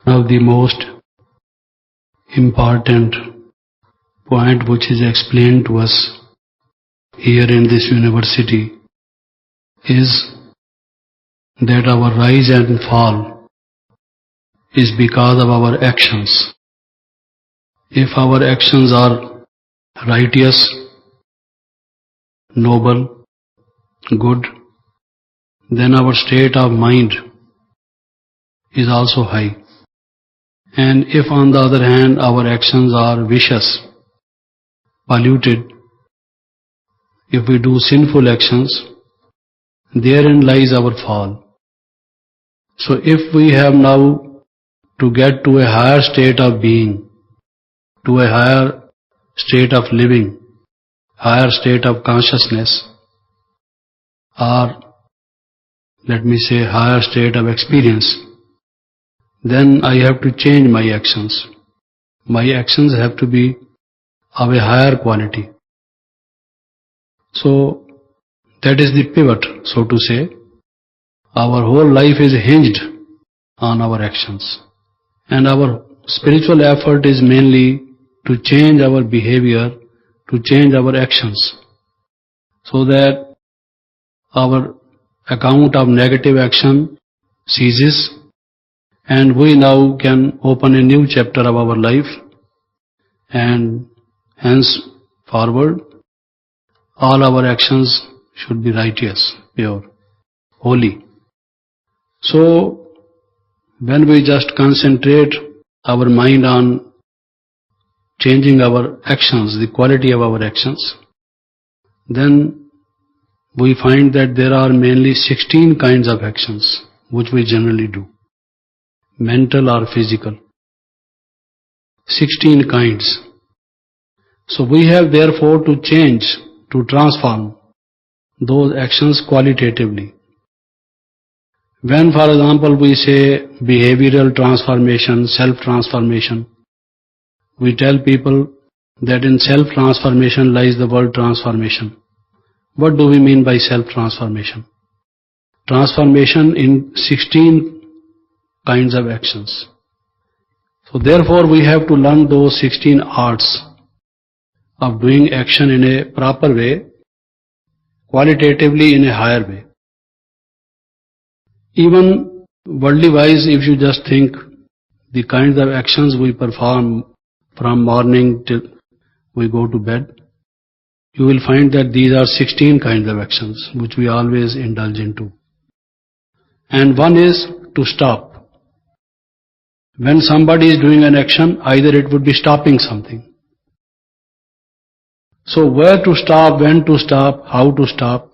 Now the most important point which is explained to us here in this university is that our rise and fall is because of our actions. If our actions are righteous, noble, good, then our state of mind is also high. And if on the other hand our actions are vicious, polluted, if we do sinful actions, therein lies our fall. So if we have now to get to a higher state of being, to a higher state of living, higher state of consciousness, or let me say higher state of experience, then I have to change my actions. My actions have to be of a higher quality. So that is the pivot, so to say. Our whole life is hinged on our actions. And our spiritual effort is mainly to change our behavior, to change our actions, so that our account of negative action ceases and we now can open a new chapter of our life, and henceforward all our actions should be righteous, pure, holy. So when we just concentrate our mind on changing our actions, the quality of our actions, then we find that there are mainly 16 kinds of actions which we generally do, mental or physical. 16 kinds. So we have therefore to change, to transform those actions qualitatively. When, for example, we say behavioral transformation, self-transformation, we tell people that in self-transformation lies the word transformation. What do we mean by self-transformation? Transformation in 16 kinds of actions. So therefore we have to learn those 16 arts of doing action in a proper way, qualitatively in a higher way. Even worldly wise, if you just think the kinds of actions we perform from morning till we go to bed, you will find that these are 16 kinds of actions which we always indulge into. And one is to stop. When somebody is doing an action, either it would be stopping something. So where to stop, when to stop, how to stop.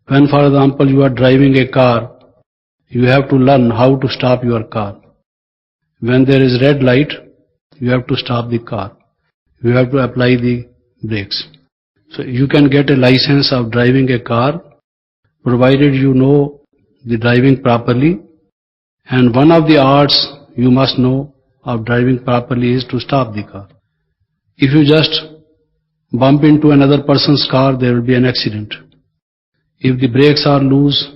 When, for example, you are driving a car, you have to learn how to stop your car. When there is red light, you have to stop the car. You have to apply the brakes. So you can get a license of driving a car provided you know the driving properly, and one of the arts you must know of driving properly is to stop the car. If you just bump into another person's car, there will be an accident. If the brakes are loose,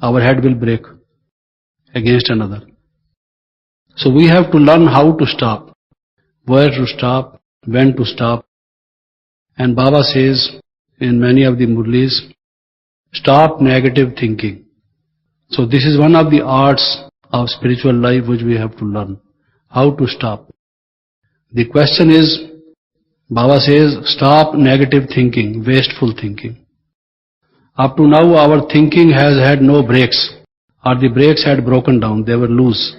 our head will break against another. So we have to learn how to stop, where to stop, when to stop. And Baba says in many of the Murlis, stop negative thinking. So this is one of the arts of spiritual life which we have to learn, how to stop. The question is, Baba says, stop negative thinking, wasteful thinking. Up to now our thinking has had no brakes, or the brakes had broken down, they were loose.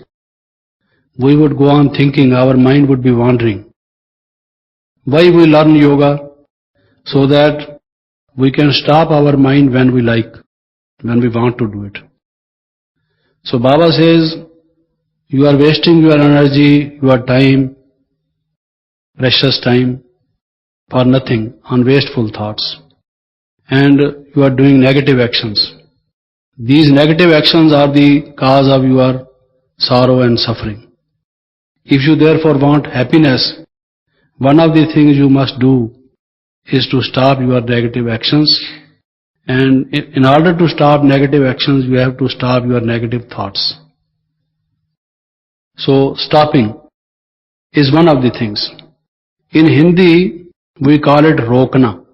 We would go on thinking, our mind would be wandering. Why we learn yoga? So that we can stop our mind when we like, when we want to do it. So Baba says, you are wasting your energy, your time, precious time, for nothing, on wasteful thoughts. And you are doing negative actions. These negative actions are the cause of your sorrow and suffering. If you therefore want happiness, one of the things you must do is to stop your negative actions. And in order to stop negative actions, you have to stop your negative thoughts. So stopping is one of the things. In Hindi, we call it rokna.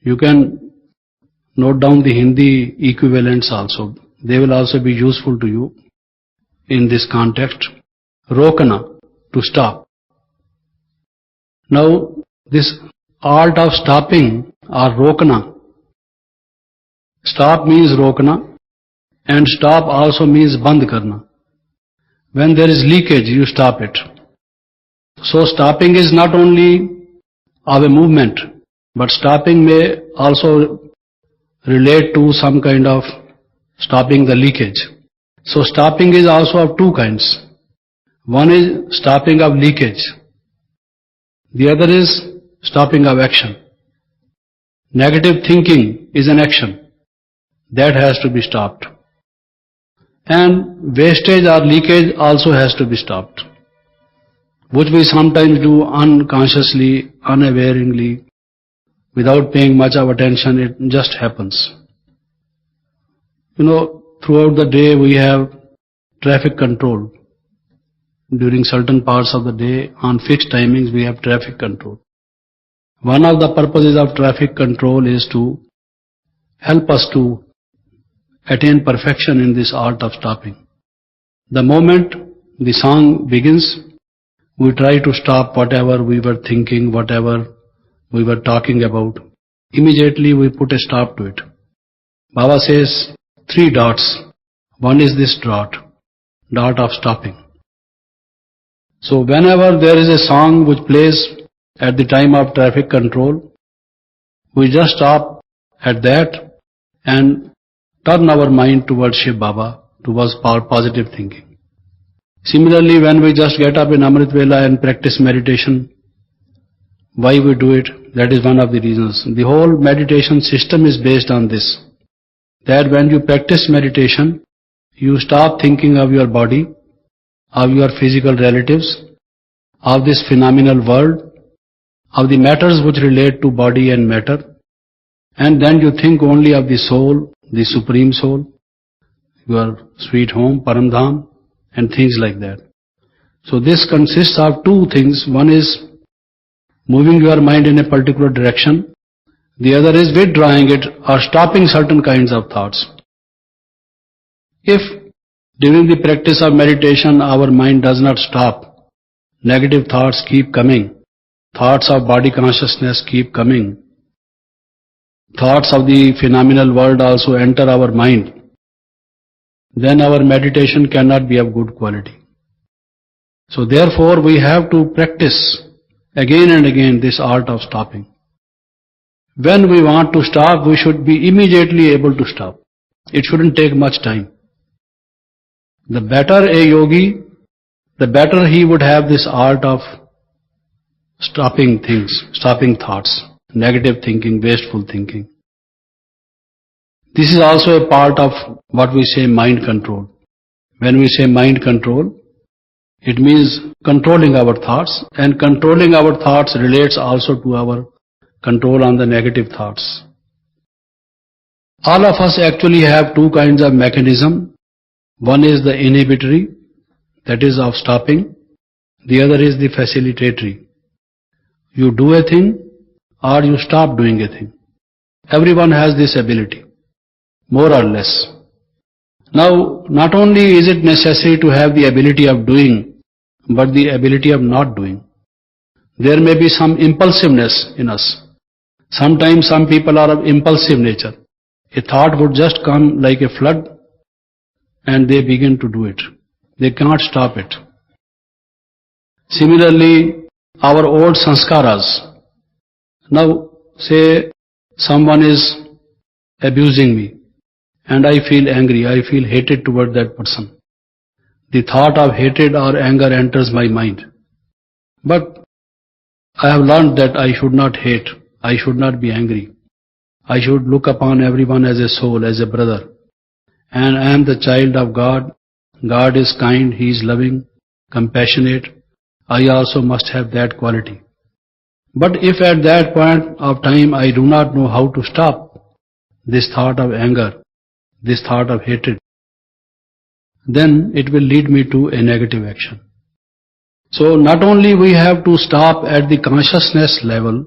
You can note down the Hindi equivalents also. They will also be useful to you in this context. Rokna, to stop. Now, this art of stopping or rokna. Stop means rokna and stop also means band karna. When there is leakage, you stop it. So stopping is not only of a movement, but stopping may also relate to some kind of stopping the leakage. So stopping is also of two kinds. One is stopping of leakage. The other is stopping of action. Negative thinking is an action. That has to be stopped. And wastage or leakage also has to be stopped, which we sometimes do unconsciously, unawareingly, without paying much of attention. It just happens. Throughout the day we have traffic control. During certain parts of the day, on fixed timings, we have traffic control. One of the purposes of traffic control is to help us to attain perfection in this art of stopping. The moment the song begins, we try to stop whatever we were thinking, whatever we were talking about. Immediately we put a stop to it. Baba says 3 dots. One is this dot of stopping. So whenever there is a song which plays at the time of traffic control, we just stop at that and turn our mind towards Shiv Baba, towards positive thinking. Similarly, when we just get up in Amrit Vela and practice meditation, why we do it? That is one of the reasons. The whole meditation system is based on this. That when you practice meditation, you stop thinking of your body, of your physical relatives, of this phenomenal world, of the matters which relate to body and matter, and then you think only of the soul, the supreme soul, your sweet home, Paramdham, and things like that. So this consists of two things. One is moving your mind in a particular direction. The other is withdrawing it or stopping certain kinds of thoughts. If during the practice of meditation our mind does not stop, negative thoughts keep coming, thoughts of body consciousness keep coming, thoughts of the phenomenal world also enter our mind, then our meditation cannot be of good quality. So therefore we have to practice again and again this art of stopping. When we want to stop, we should be immediately able to stop. It shouldn't take much time. The better a yogi, the better he would have this art of stopping things, stopping thoughts, negative thinking, wasteful thinking. This is also a part of what we say mind control. When we say mind control, it means controlling our thoughts, and controlling our thoughts relates also to our control on the negative thoughts. All of us actually have two kinds of mechanism. One is the inhibitory, that is of stopping. The other is the facilitatory. You do a thing or you stop doing a thing. Everyone has this ability, more or less. Now, not only is it necessary to have the ability of doing, but the ability of not doing. There may be some impulsiveness in us. Sometimes some people are of impulsive nature. A thought would just come like a flood and they begin to do it. They cannot stop it. Similarly, our old sanskaras. Now, say someone is abusing me and I feel angry, I feel hatred toward that person. The thought of hatred or anger enters my mind. But I have learned that I should not hate, I should not be angry. I should look upon everyone as a soul, as a brother. And I am the child of God. God is kind, He is loving, compassionate. I also must have that quality. But if at that point of time I do not know how to stop this thought of anger, this thought of hatred, then it will lead me to a negative action. So not only we have to stop at the consciousness level,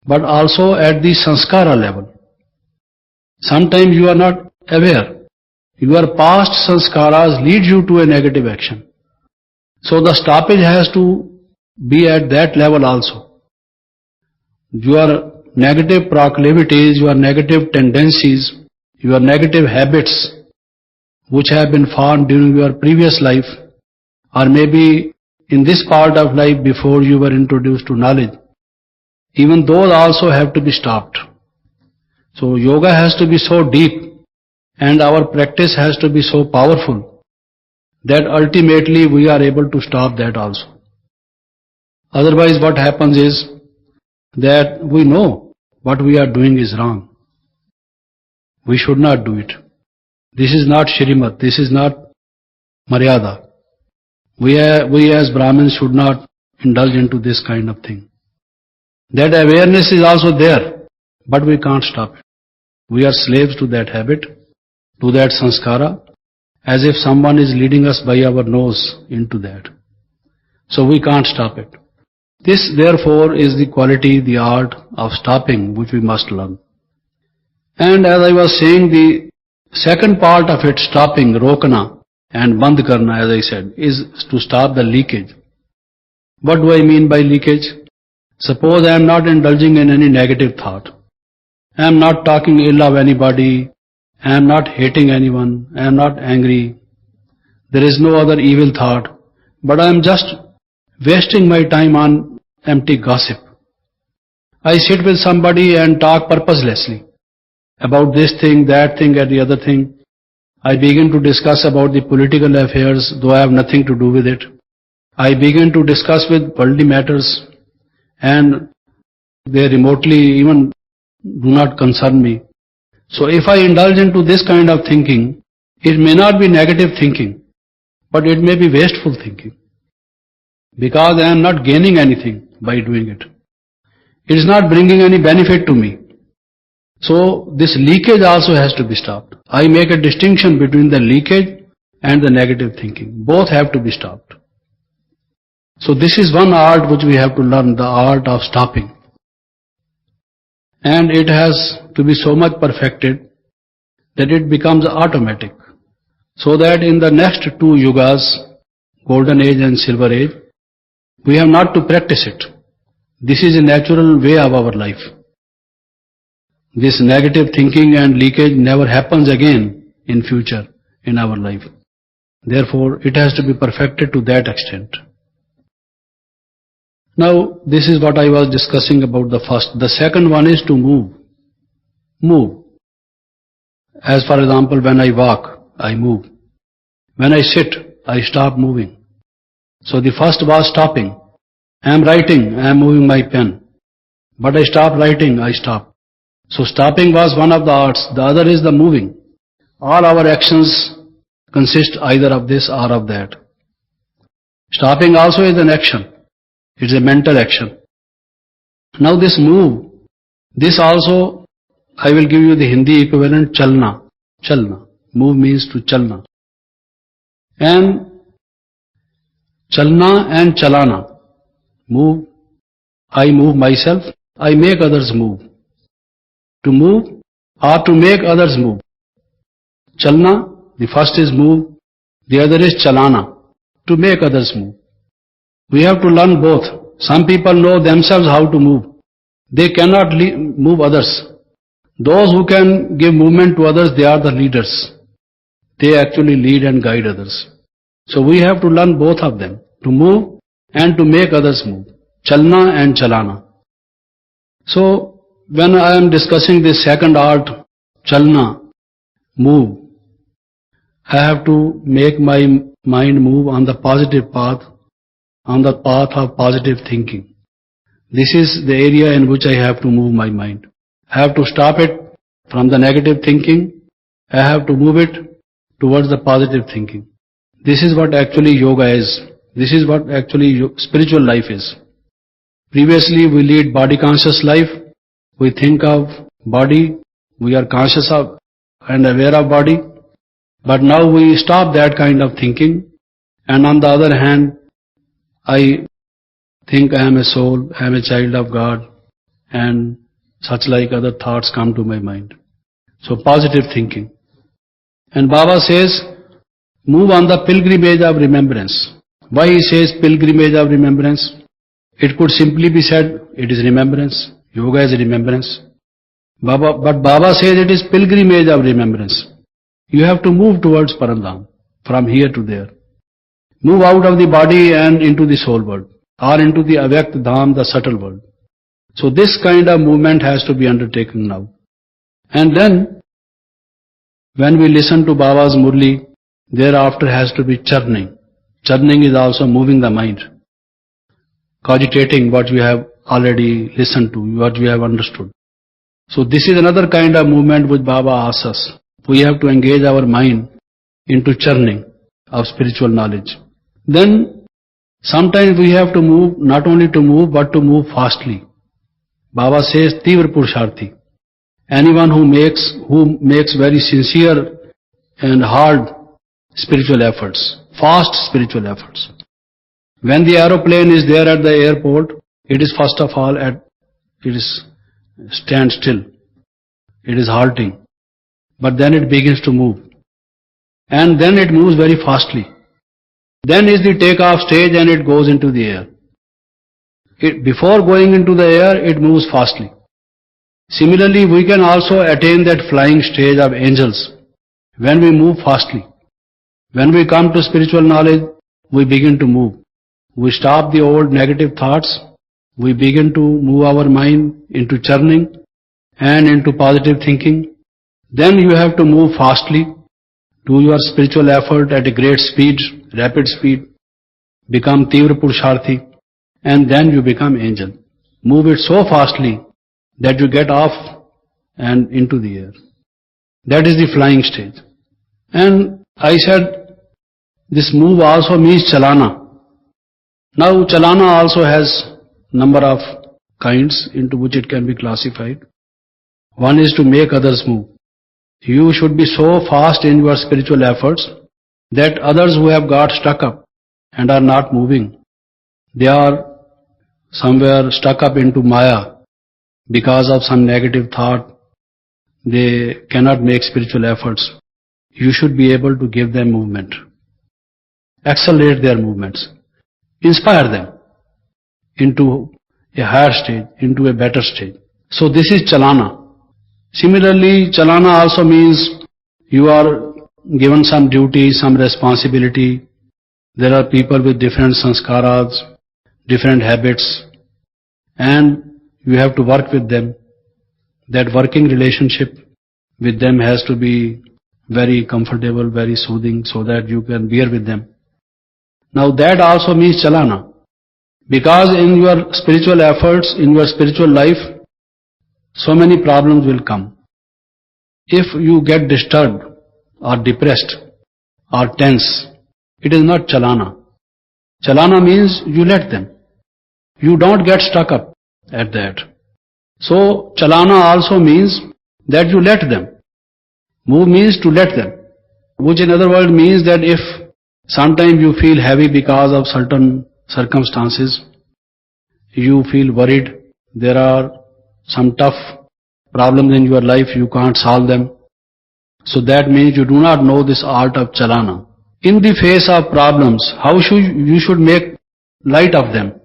but also at the sanskara level. Sometimes you are not aware. Your past sanskaras lead you to a negative action. So the stoppage has to be at that level also. Your negative proclivities, your negative tendencies, your negative habits which have been formed during your previous life, or maybe in this part of life before you were introduced to knowledge, even those also have to be stopped. So yoga has to be so deep and our practice has to be so powerful that ultimately we are able to stop that also. Otherwise what happens is that we know what we are doing is wrong. We should not do it. This is not Shrimat, this is not Maryada. We as Brahmins should not indulge into this kind of thing. That awareness is also there, but we can't stop it. We are slaves to that habit, to that sanskara, as if someone is leading us by our nose into that. So we can't stop it. This therefore is the quality, the art of stopping which we must learn. And as I was saying, the second part of it, stopping, rokna and band karna, as I said, is to stop the leakage. What do I mean by leakage? Suppose I am not indulging in any negative thought. I am not talking ill of anybody. I am not hating anyone. I am not angry. There is no other evil thought. But I am just wasting my time on empty gossip. I sit with somebody and talk purposelessly about this thing, that thing, and the other thing. I begin to discuss about the political affairs, though I have nothing to do with it. I begin to discuss with worldly matters, and they remotely even do not concern me. So if I indulge into this kind of thinking, it may not be negative thinking, but it may be wasteful thinking, because I am not gaining anything by doing it. It is not bringing any benefit to me. So this leakage also has to be stopped. I make a distinction between the leakage and the negative thinking. Both have to be stopped. So this is one art which we have to learn, the art of stopping. And it has to be so much perfected that it becomes automatic. So that in the next two yugas, golden age and silver age, we have not to practice it. This is a natural way of our life. This negative thinking and leakage never happens again in future in our life. Therefore, it has to be perfected to that extent. Now, this is what I was discussing about the first. The second one is to move. Move. As for example, when I walk, I move. When I sit, I stop moving. So the first was stopping. I am writing, I am moving my pen. But I stop writing, I stop. So stopping was one of the arts. The other is the moving. All our actions consist either of this or of that. Stopping also is an action. It's a mental action. Now this move, this also, I will give you the Hindi equivalent, chalna. Chalna. Move means to chalna. And chalna and chalana. Move. I move myself. I make others move. To move or to make others move. Chalna, the first is move. The other is chalana. To make others move. We have to learn both. Some people know themselves how to move. They cannot move others. Those who can give movement to others, they are the leaders. They actually lead and guide others. So we have to learn both of them, to move and to make others move. Chalna and chalana. So when I am discussing this second art, chalna, move, I have to make my mind move on the positive path, on the path of positive thinking. This is the area in which I have to move my mind. I have to stop it from the negative thinking. I have to move it towards the positive thinking. This is what actually yoga is. This is what actually spiritual life is. Previously we lead body conscious life. We think of body. We are conscious of and aware of body. But now we stop that kind of thinking, and on the other hand, I think I am a soul, I am a child of God, and such like other thoughts come to my mind. So positive thinking. And Baba says, move on the pilgrimage of remembrance. Why he says pilgrimage of remembrance? It could simply be said, it is remembrance. Yoga is remembrance. But Baba says it is pilgrimage of remembrance. You have to move towards Paramdham, from here to there. Move out of the body and into the soul world, or into the Avyakt Dham, the subtle world. So this kind of movement has to be undertaken now. And then, when we listen to Baba's Murli, thereafter has to be churning. Churning is also moving the mind, cogitating what we have already listened to, what we have understood. So this is another kind of movement which Baba asks us. We have to engage our mind into churning of spiritual knowledge. Then, sometimes we have to move, not only to move, but to move fastly. Baba says, Tivra Purusharthi. Anyone who makes very sincere and hard spiritual efforts, fast spiritual efforts. When the aeroplane is there at the airport, it is first of all stand still. It is halting. But then it begins to move. And then it moves very fastly. Then is the takeoff stage and it goes into the air. Before going into the air, it moves fastly. Similarly, we can also attain that flying stage of angels when we move fastly. When we come to spiritual knowledge, we begin to move. We stop the old negative thoughts. We begin to move our mind into churning and into positive thinking. Then you have to move fastly. Do your spiritual effort at a great speed, rapid speed. Become Tivra Purusharthi. And then you become angel. Move it so fastly that you get off and into the air. That is the flying stage. And I said, this move also means chalana. Now chalana also has number of kinds into which it can be classified. One is to make others move. You should be so fast in your spiritual efforts that others who have got stuck up and are not moving, they are somewhere stuck up into Maya because of some negative thought, they cannot make spiritual efforts. You should be able to give them movement, accelerate their movements, inspire them into a higher stage, into a better stage. So this is chalana. Similarly, chalana also means you are given some duty, some responsibility. There are people with different sanskaras, different habits, and you have to work with them. That working relationship with them has to be very comfortable, very soothing, so that you can bear with them. Now that also means chalana. Because in your spiritual efforts, in your spiritual life, so many problems will come. If you get disturbed or depressed or tense, it is not chalana. Chalana means you let them. You don't get stuck up at that. So chalana also means that you let them. Move means to let them. Which in other words means that if sometimes you feel heavy because of certain circumstances, you feel worried, there are some tough problems in your life, you can't solve them. So that means you do not know this art of chalana. In the face of problems, how you should make light of them.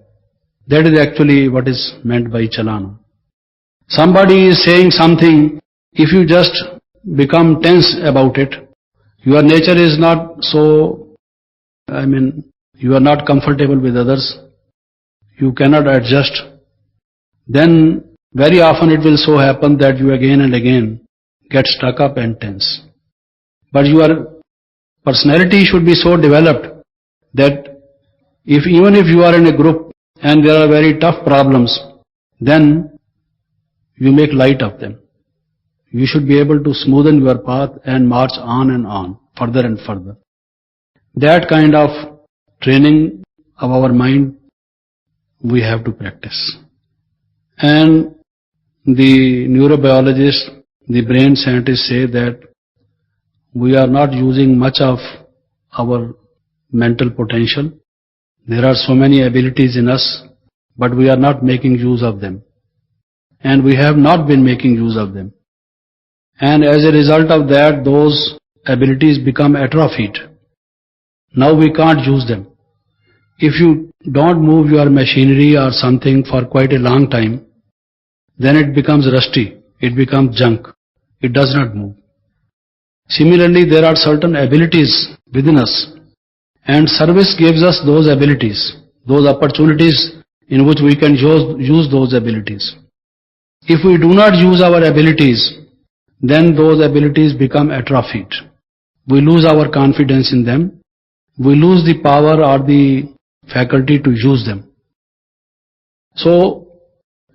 That is actually what is meant by chalana. Somebody is saying something, if you just become tense about it, your nature is not so, you are not comfortable with others, you cannot adjust, then very often it will so happen that you again and again get stuck up and tense. But your personality should be so developed that even if you are in a group and there are very tough problems, then you make light of them. You should be able to smoothen your path and march on and on, further and further. That kind of training of our mind we have to practice. And the neurobiologists, the brain scientists say that we are not using much of our mental potential. There are so many abilities in us, but we are not making use of them. And we have not been making use of them. And as a result of that, those abilities become atrophied. Now we can't use them. If you don't move your machinery or something for quite a long time, then it becomes rusty, it becomes junk, it does not move. Similarly, there are certain abilities within us, and service gives us those abilities, those opportunities in which we can use those abilities. If we do not use our abilities, then those abilities become atrophied. We lose our confidence in them, we lose the power or the faculty to use them. So,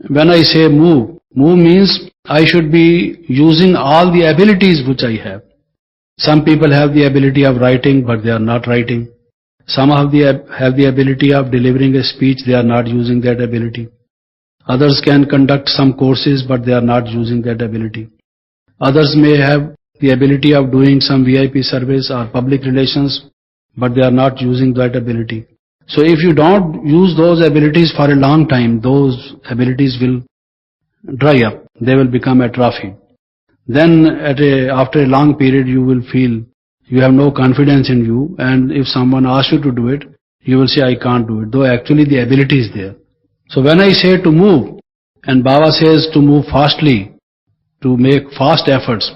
when I say move means I should be using all the abilities which I have. Some people have the ability of writing, but they are not writing. Some have the ability of delivering a speech, they are not using that ability. Others can conduct some courses, but they are not using that ability. Others may have the ability of doing some VIP service or public relations, but they are not using that ability. So if you don't use those abilities for a long time, those abilities will dry up, they will become atrophied. Then after a long period you will feel you have no confidence in you, and if someone asks you to do it, you will say, I can't do it, though actually the ability is there. So when I say to move, and Baba says to move fastly, to make fast efforts,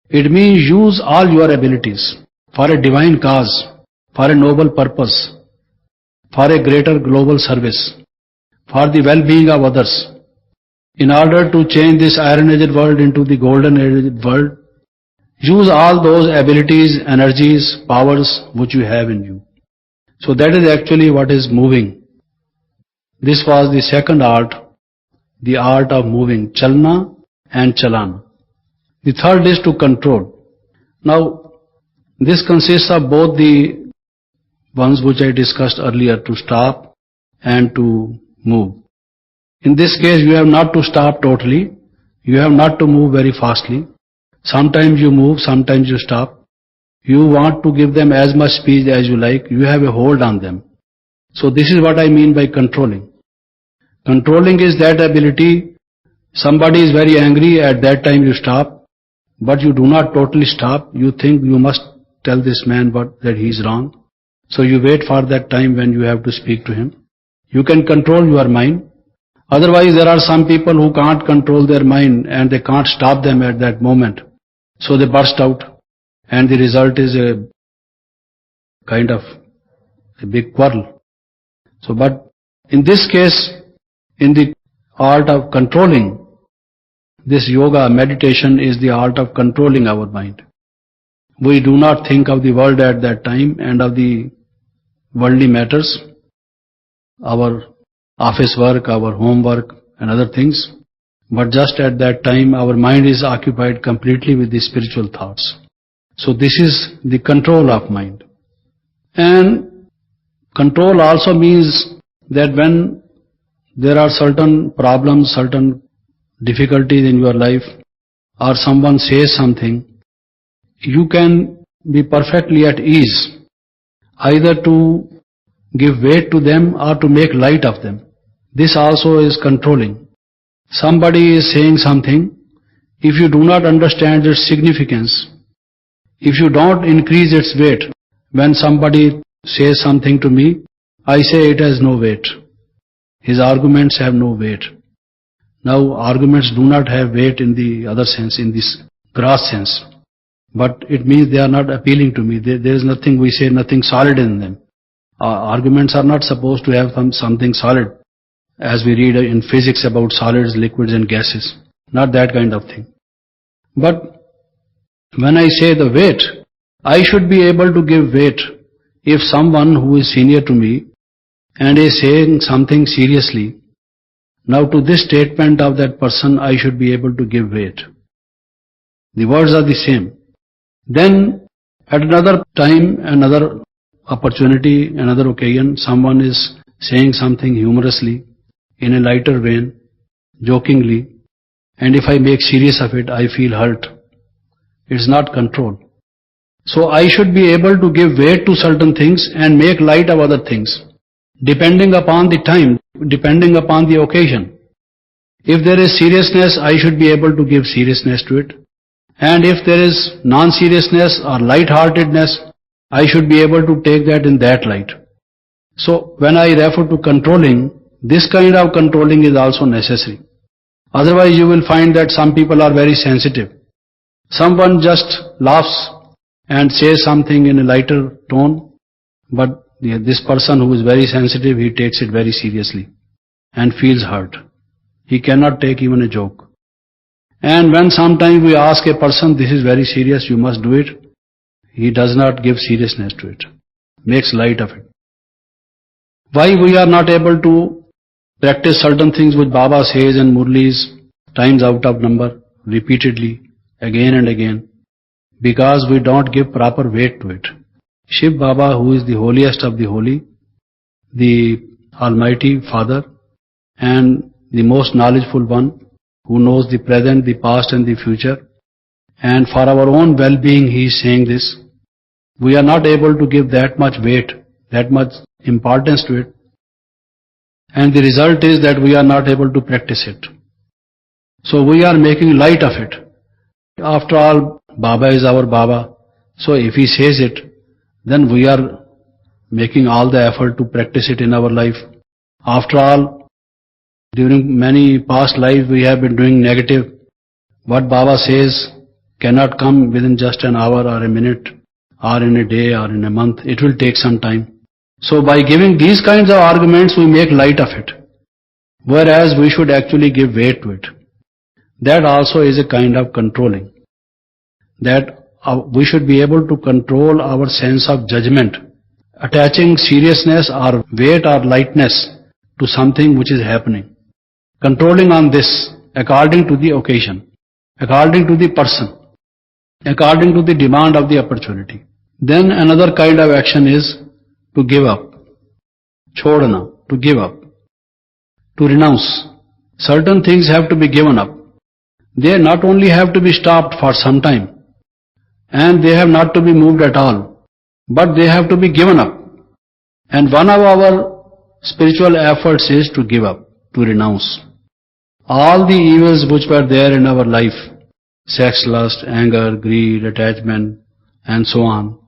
it means use all your abilities for a divine cause, for a noble purpose, for a greater global service, for the well-being of others. In order to change this iron-aged world into the golden-aged world, use all those abilities, energies, powers which you have in you. So that is actually what is moving. This was the second art, the art of moving, chalna and chalana. The third is to control. Now, this consists of both the ones which I discussed earlier, to stop and to move. In this case, you have not to stop totally, you have not to move very fastly. Sometimes you move, sometimes you stop. You want to give them as much speed as you like, you have a hold on them. So this is what I mean by controlling. Controlling is that ability, somebody is very angry, at that time you stop, but you do not totally stop, you think you must tell this man that he is wrong. So you wait for that time when you have to speak to him. You can control your mind. Otherwise, there are some people who can't control their mind and they can't stop them at that moment. So they burst out, and the result is a kind of a big quarrel. So, but in this case, in the art of controlling, this yoga meditation is the art of controlling our mind. We do not think of the world at that time and of the worldly matters, our office work, our homework and other things, but just at that time our mind is occupied completely with the spiritual thoughts. So this is the control of mind. And control also means that when there are certain problems, certain difficulties in your life, or someone says something, you can be perfectly at ease, either to give weight to them or to make light of them. This also is controlling. Somebody is saying something, if you do not understand its significance, if you don't increase its weight, when somebody says something to me, I say it has no weight. His arguments have no weight. Now arguments do not have weight in the other sense, in this gross sense. But it means they are not appealing to me. There is nothing, we say, nothing solid in them. Arguments are not supposed to have something solid, as we read in physics about solids, liquids and gases. Not that kind of thing. But when I say the weight, I should be able to give weight if someone who is senior to me and is saying something seriously. Now to this statement of that person, I should be able to give weight. The words are the same. Then at another time, another opportunity, another occasion, someone is saying something humorously, in a lighter vein, jokingly, and if I make serious of it, I feel hurt. It's not control. So I should be able to give weight to certain things and make light of other things, depending upon the time, depending upon the occasion. If there is seriousness, I should be able to give seriousness to it. And if there is non-seriousness or light-heartedness, I should be able to take that in that light. So when I refer to controlling, this kind of controlling is also necessary. Otherwise you will find that some people are very sensitive. Someone just laughs and says something in a lighter tone, but this person who is very sensitive, he takes it very seriously and feels hurt. He cannot take even a joke. And when sometimes we ask a person, this is very serious, you must do it, he does not give seriousness to it, makes light of it. Why we are not able to practice certain things which Baba says and Murlis times out of number, repeatedly, again and again? Because we don't give proper weight to it. Shiv Baba, who is the holiest of the holy, the Almighty Father, and the most knowledgeful one, who knows the present, the past and the future, and for our own well-being he is saying this. We are not able to give that much weight, that much importance to it, and the result is that we are not able to practice it. So we are making light of it. After all, Baba is our Baba, so if he says it, then we are making all the effort to practice it in our life. After all, during many past lives we have been doing negative. What Baba says cannot come within just an hour or a minute or in a day or in a month. It will take some time. So by giving these kinds of arguments we make light of it, whereas we should actually give weight to it. That also is a kind of controlling. That we should be able to control our sense of judgment, attaching seriousness or weight or lightness to something which is happening. Controlling on this according to the occasion, according to the person, according to the demand of the opportunity. Then another kind of action is to give up, chodna, to give up, to renounce. Certain things have to be given up. They not only have to be stopped for some time, and they have not to be moved at all, but they have to be given up. And one of our spiritual efforts is to give up, to renounce. All the evils which were there in our life, sex, lust, anger, greed, attachment, and so on,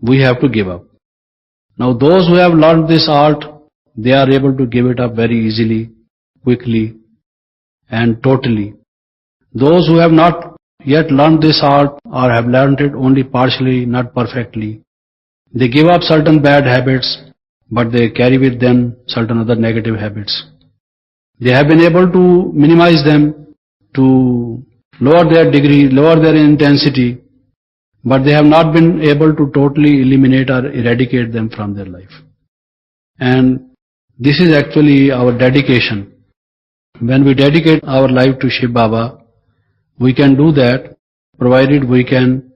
we have to give up. Now those who have learned this art, they are able to give it up very easily, quickly, and totally. Those who have not yet learned this art or have learned it only partially, not perfectly, they give up certain bad habits, but they carry with them certain other negative habits. They have been able to minimize them, to lower their degree, lower their intensity, but they have not been able to totally eliminate or eradicate them from their life. And this is actually our dedication. When we dedicate our life to Shiv Baba, we can do that provided we can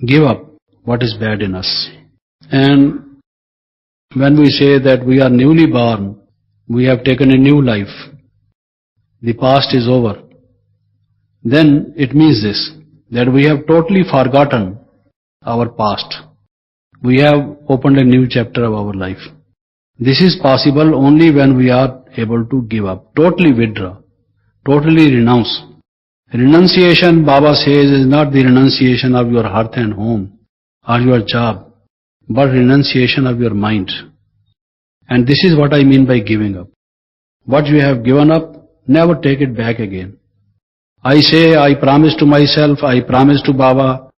give up what is bad in us. And when we say that we are newly born, we have taken a new life, the past is over, then it means this, that we have totally forgotten our past. We have opened a new chapter of our life. This is possible only when we are able to give up, totally withdraw, totally renounce. Renunciation, Baba says, is not the renunciation of your hearth and home or your job, but renunciation of your mind. And this is what I mean by giving up. What you have given up, never take it back again. I say, I promise to myself, I promise to Baba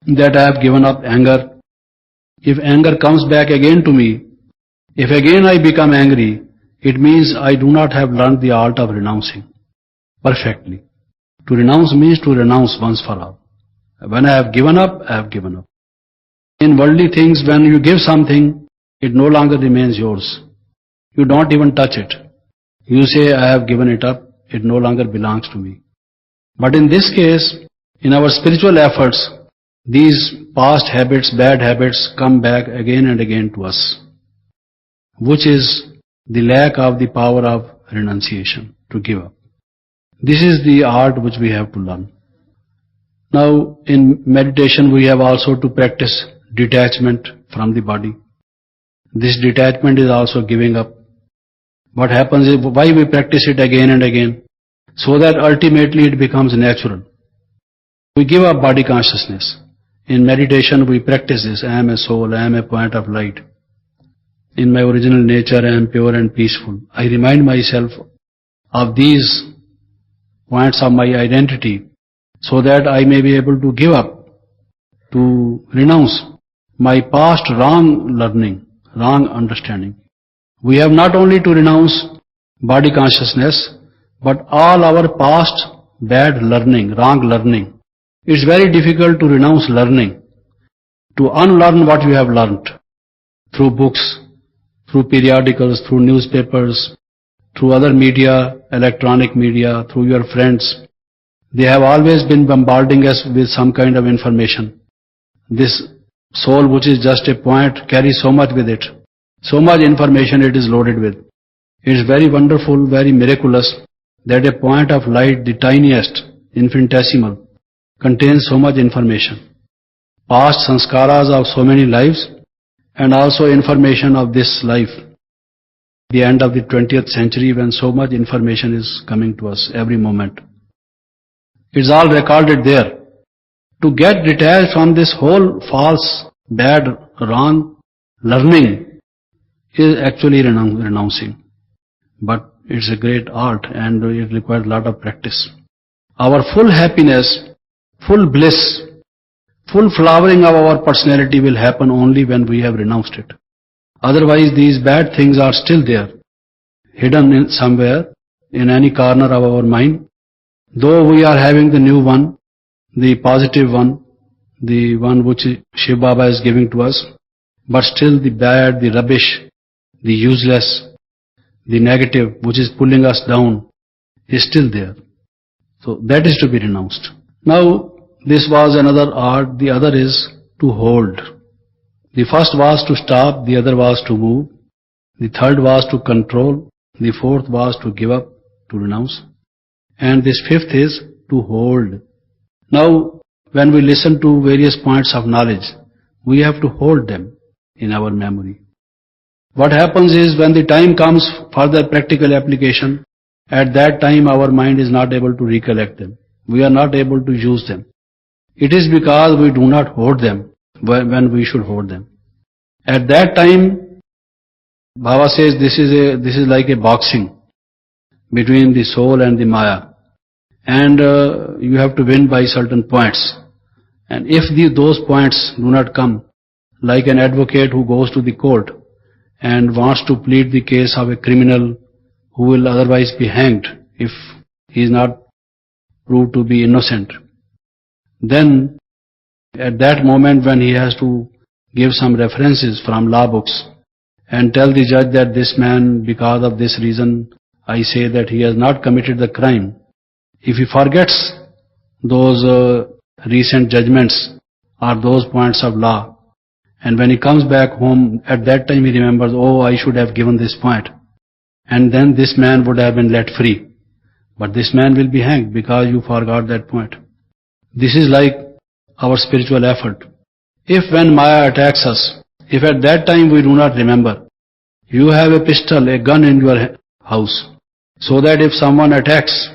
that I have given up anger. If anger comes back again to me, if again I become angry, it means I do not have learned the art of renouncing perfectly. To renounce means to renounce once for all. When I have given up, I have given up. In worldly things, when you give something, it no longer remains yours. You don't even touch it. You say, I have given it up, it no longer belongs to me. But in this case, in our spiritual efforts, these past habits, bad habits come back again and again to us, which is the lack of the power of renunciation, to give up. This is the art which we have to learn. Now, in meditation, we have also to practice detachment from the body. This detachment is also giving up. What happens is, why we practice it again and again? So that ultimately it becomes natural. We give up body consciousness. In meditation, we practice this. I am a soul, I am a point of light. In my original nature, I am pure and peaceful. I remind myself of these points of my identity so that I may be able to give up, to renounce my past wrong learning, wrong understanding. We have not only to renounce body consciousness, but all our past bad learning, wrong learning. It's very difficult to renounce learning, to unlearn what you have learnt through books, through periodicals, through newspapers, through other media, electronic media, through your friends. They have always been bombarding us with some kind of information. This soul, which is just a point, carries so much with it. So much information it is loaded with. It is very wonderful, very miraculous that a point of light, the tiniest, infinitesimal, contains so much information. Past sanskaras of so many lives and also information of this life. The end of the 20th century when so much information is coming to us every moment. It's all recorded there. To get detached from this whole false, bad, wrong learning is actually renouncing. But it's a great art and it requires a lot of practice. Our full happiness, full bliss, full flowering of our personality will happen only when we have renounced it. Otherwise, these bad things are still there, hidden in somewhere, in any corner of our mind. Though we are having the new one, the positive one, the one which Shiv Baba is giving to us, but still the bad, the rubbish, the useless, the negative, which is pulling us down, is still there. So that is to be renounced. Now, this was another art, the other is to hold. The first was to stop, the other was to move, the third was to control, the fourth was to give up, to renounce, and this fifth is to hold. Now, when we listen to various points of knowledge, we have to hold them in our memory. What happens is when the time comes for the practical application, at that time our mind is not able to recollect them. We are not able to use them. It is because we do not hold them when we should hold them. At that time, Baba says this is like a boxing between the soul and the Maya. And you have to win by certain points. And if those points do not come, like an advocate who goes to the court and wants to plead the case of a criminal who will otherwise be hanged if he is not proved to be innocent, then at that moment when he has to give some references from law books and tell the judge that this man, because of this reason, I say that he has not committed the crime. If he forgets those recent judgments or those points of law, and when he comes back home, at that time he remembers, oh, I should have given this point. And then this man would have been let free. But this man will be hanged because you forgot that point. This is like our spiritual effort. If when Maya attacks us, if at that time we do not remember, you have a pistol, a gun in your house, so that if someone attacks,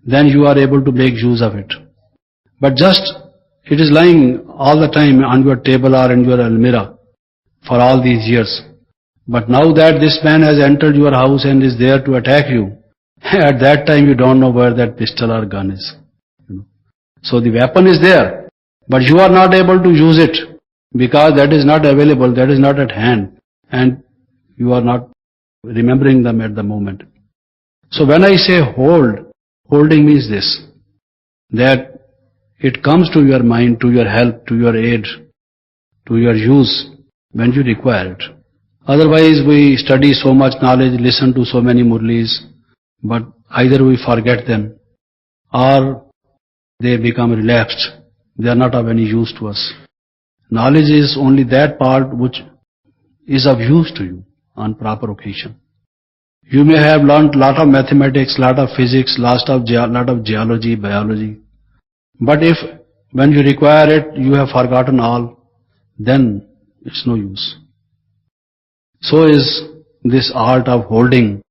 then you are able to make use of it. But just it is lying all the time on your table or in your almirah for all these years. But now that this man has entered your house and is there to attack you, at that time you don't know where that pistol or gun is. So the weapon is there, but you are not able to use it because that is not available, that is not at hand, and you are not remembering them at the moment. So when I say hold, holding means this, that it comes to your mind, to your help, to your aid, to your use when you require it. Otherwise we study so much knowledge, listen to so many murlis, but either we forget them or they become relapsed. They are not of any use to us. Knowledge is only that part which is of use to you on proper occasion. You may have learnt lot of mathematics, lot of physics, lot of geology, biology. But if when you require it, you have forgotten all, then it's no use. So is this art of holding,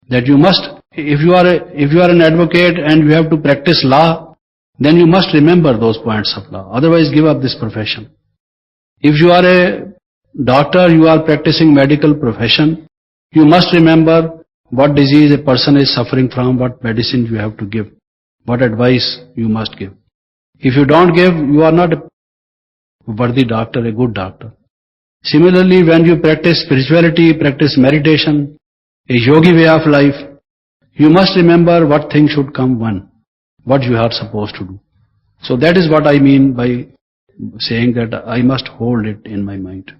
that you must, if you are an advocate and you have to practice law, then you must remember those points of law. Otherwise, give up this profession. If you are a doctor, you are practicing medical profession, you must remember what disease a person is suffering from, what medicine you have to give, what advice you must give. If you don't give, you are not a worthy doctor, a good doctor. Similarly, when you practice spirituality, practice meditation, a yogi way of life, you must remember what things should come one, what you are supposed to do. So that is what I mean by saying that I must hold it in my mind.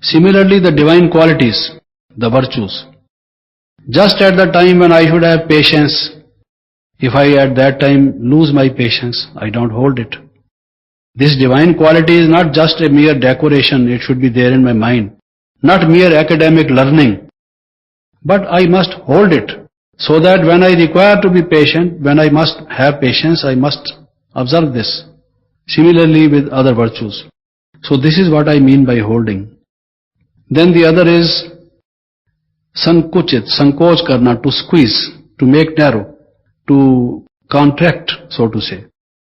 Similarly, the divine qualities, the virtues. Just at the time when I should have patience, if I at that time lose my patience, I don't hold it. This divine quality is not just a mere decoration, it should be there in my mind. Not mere academic learning. But I must hold it, so that when I require to be patient, when I must have patience, I must observe this. Similarly with other virtues. So this is what I mean by holding. Then the other is sankuchit, sankoch karna, to squeeze, to make narrow, to contract, so to say.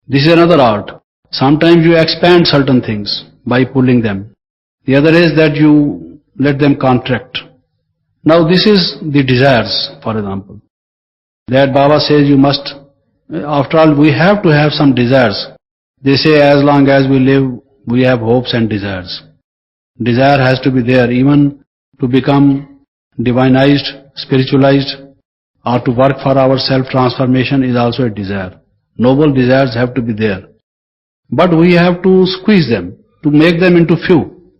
This is another art. Sometimes you expand certain things by pulling them. The other is that you let them contract. Now this is the desires, for example. That Baba says you must, after all, we have to have some desires. They say as long as we live, we have hopes and desires. Desire has to be there, even to become divinized, spiritualized, or to work for our self-transformation is also a desire. Noble desires have to be there. But we have to squeeze them, to make them into few.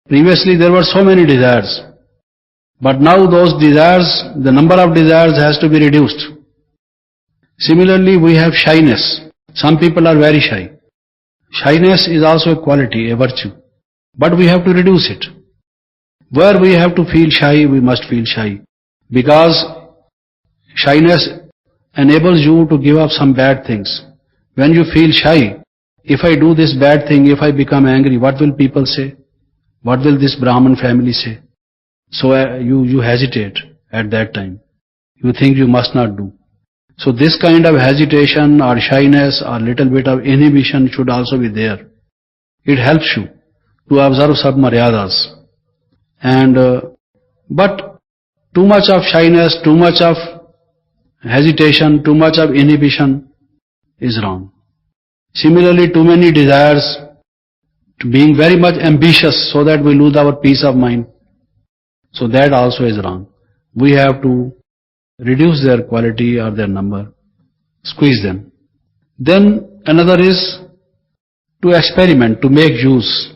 Previously there were so many desires. But now those desires, the number of desires has to be reduced. Similarly, we have shyness. Some people are very shy. Shyness is also a quality, a virtue. But we have to reduce it. Where we have to feel shy, we must feel shy. Because shyness enables you to give up some bad things. When you feel shy, if I do this bad thing, if I become angry, what will people say? What will this Brahmin family say? So you hesitate at that time. You think you must not do. So this kind of hesitation or shyness or little bit of inhibition should also be there. It helps you to observe sab maryadas. But too much of shyness, too much of hesitation, too much of inhibition is wrong. Similarly, too many desires, being very much ambitious so that we lose our peace of mind. So that also is wrong. We have to reduce their quality or their number, squeeze them. Then another is to experiment, to make use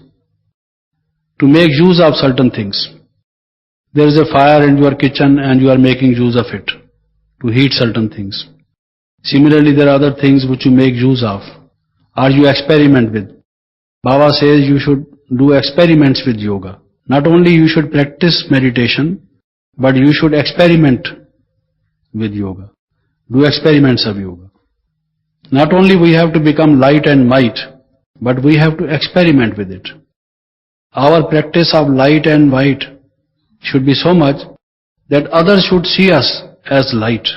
of certain things. There is a fire in your kitchen and you are making use of it to heat certain things. Similarly, there are other things which you make use of or you experiment with. Baba says you should do experiments with yoga. Not only you should practice meditation, but you should experiment with yoga. Do experiments of yoga. Not only we have to become light and might, but we have to experiment with it. Our practice of light and might should be so much that others should see us as light.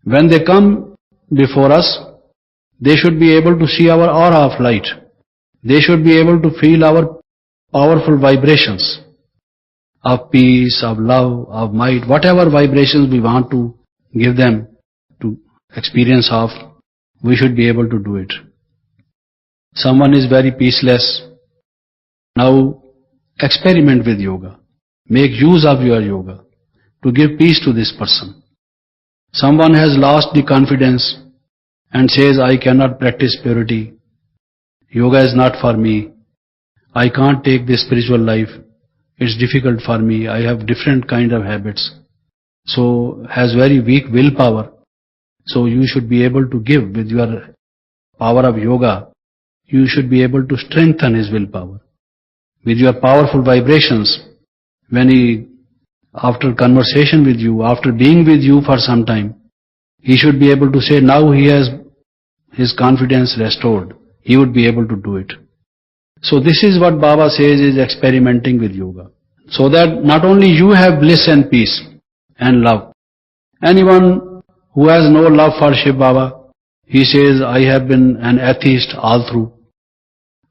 When they come before us, they should be able to see our aura of light. They should be able to feel our powerful vibrations of peace, of love, of might, whatever vibrations we want to give them to experience of, we should be able to do it. Someone is very peaceless. Now experiment with yoga. Make use of your yoga to give peace to this person. Someone has lost the confidence and says, I cannot practice purity. Yoga is not for me. I can't take this spiritual life. It's difficult for me. I have different kind of habits. So has very weak willpower. So you should be able to give with your power of yoga. You should be able to strengthen his willpower. With your powerful vibrations, when he, after conversation with you, after being with you for some time, he should be able to say, now he has his confidence restored, he would be able to do it. So this is what Baba says is experimenting with yoga. So that not only you have bliss and peace and love. Anyone who has no love for Shiv Baba, he says, I have been an atheist all through.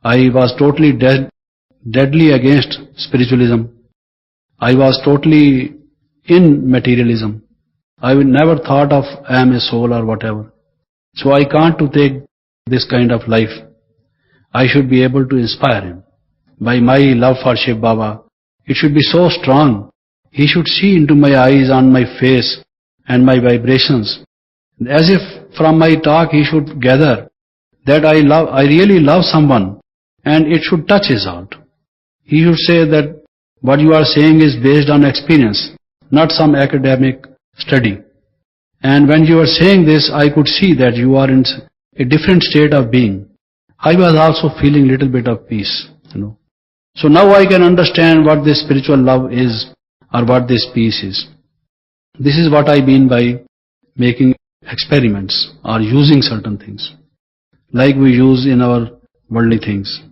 I was totally deadly against spiritualism. I was totally in materialism. I never thought of I am a soul or whatever. So I can't to take this kind of life. I should be able to inspire him. By my love for Shiv Baba, it should be so strong. He should see into my eyes, on my face and my vibrations. As if from my talk he should gather that I really love someone and it should touch his heart. He should say that what you are saying is based on experience, not some academic study. And when you are saying this, I could see that you are in a different state of being. I was also feeling little bit of peace, So now I can understand what this spiritual love is or what this peace is. This is what I mean by making experiments or using certain things like we use in our worldly things.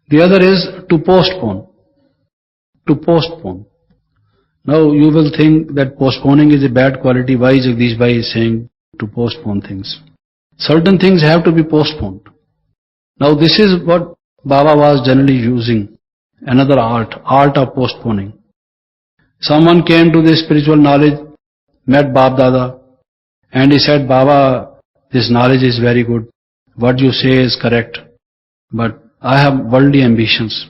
The other is to postpone. To postpone. Now you will think that postponing is a bad quality. Why Jagdish Bhai is saying to postpone things? Certain things have to be postponed. Now this is what Baba was generally using. Another art of postponing. Someone came to this spiritual knowledge, met Bab Dada, and he said, Baba, this knowledge is very good. What you say is correct. But I have worldly ambitions.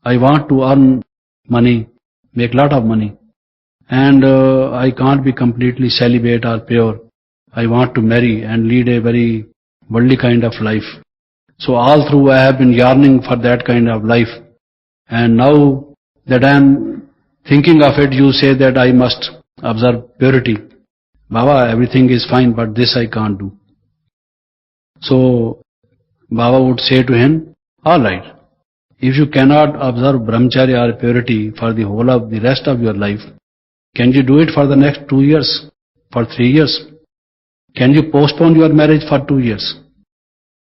I want to earn money, make lot of money. And I can't be completely celibate or pure. I want to marry and lead a very worldly kind of life. So all through I have been yearning for that kind of life. And now that I am thinking of it, you say that I must observe purity. Baba, everything is fine, but this I can't do. So Baba would say to him, all right, if you cannot observe brahmacharya or purity for the whole of the rest of your life, can you do it for the next 2 years, for 3 years? Can you postpone your marriage for 2 years?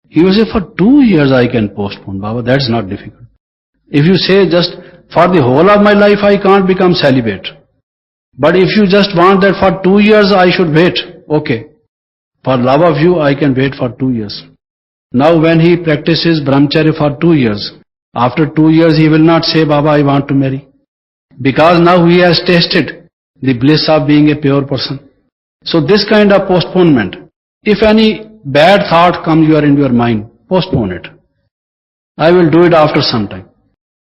He will say, for 2 years I can postpone, Baba, that's not difficult. If you say just for the whole of my life I can't become celibate, but if you just want that for 2 years I should wait, okay. For love of you I can wait for 2 years. Now when he practices brahmacharya for 2 years, after 2 years he will not say, Baba, I want to marry. Because now he has tasted the bliss of being a pure person. So this kind of postponement, if any bad thought comes in your mind, postpone it. I will do it after some time.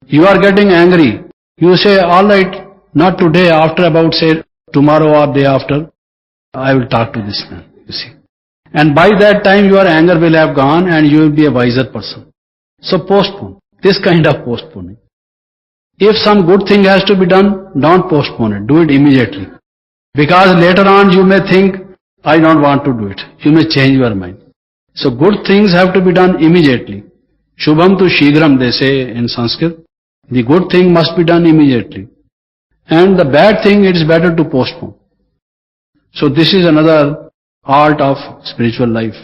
You are getting angry. You say, all right, not today, after about say tomorrow or day after, I will talk to this man, you see. And by that time your anger will have gone and you will be a wiser person. So postpone. This kind of postponing. If some good thing has to be done, don't postpone it. Do it immediately. Because later on you may think, I don't want to do it. You may change your mind. So good things have to be done immediately. Shubham tu shigram, they say in Sanskrit. The good thing must be done immediately. And the bad thing, it is better to postpone. So this is another art of spiritual life.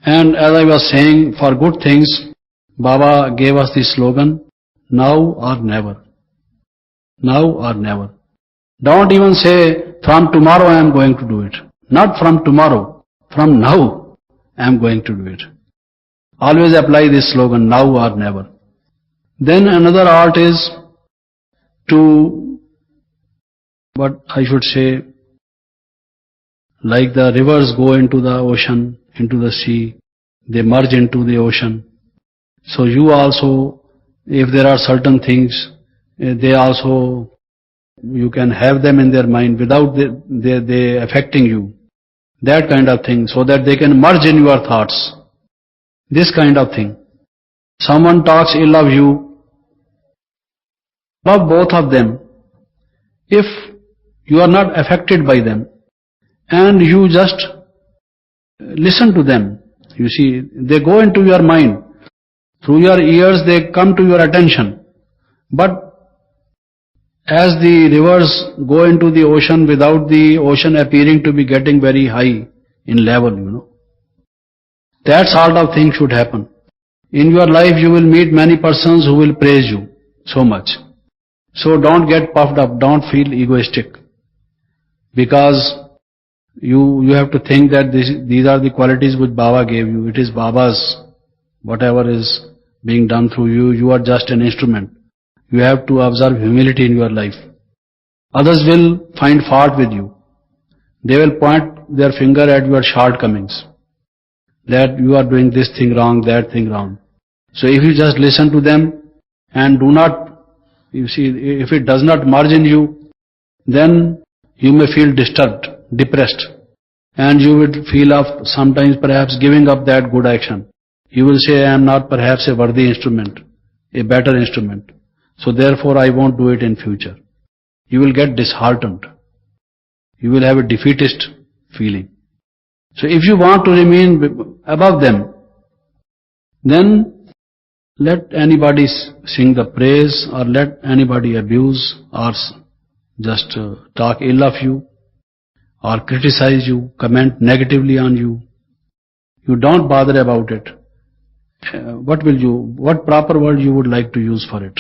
And as I was saying, for good things, Baba gave us the slogan, now or never. Now or never. Don't even say, from tomorrow I am going to do it. Not from tomorrow. From now I am going to do it. Always apply this slogan, now or never. Then another art is to, what I should say, like the rivers go into the ocean, into the sea, they merge into the ocean. So you also, if there are certain things, they also, you can have them in their mind without they affecting you. That kind of thing, so that they can merge in your thoughts. This kind of thing. Someone talks ill of you, love both of them. If you are not affected by them, and you just listen to them, you see, they go into your mind. Through your ears they come to your attention. But as the rivers go into the ocean without the ocean appearing to be getting very high in level, That sort of thing should happen. In your life you will meet many persons who will praise you so much. So don't get puffed up, don't feel egoistic. Because you have to think that these are the qualities which Baba gave you. It is Baba's. Whatever is being done through you, you are just an instrument. You have to observe humility in your life. Others will find fault with you. They will point their finger at your shortcomings. That you are doing this thing wrong, that thing wrong. So if you just listen to them and do not, you see, if it does not merge in you, then you may feel disturbed, depressed, and you will feel of sometimes perhaps giving up that good action. You will say, I am not perhaps a worthy instrument, a better instrument. So therefore I won't do it in future. You will get disheartened. You will have a defeatist feeling. So if you want to remain above them, then let anybody sing the praise or let anybody abuse or just talk ill of you or criticize you, comment negatively on you. You don't bother about it. What proper word you would like to use for it?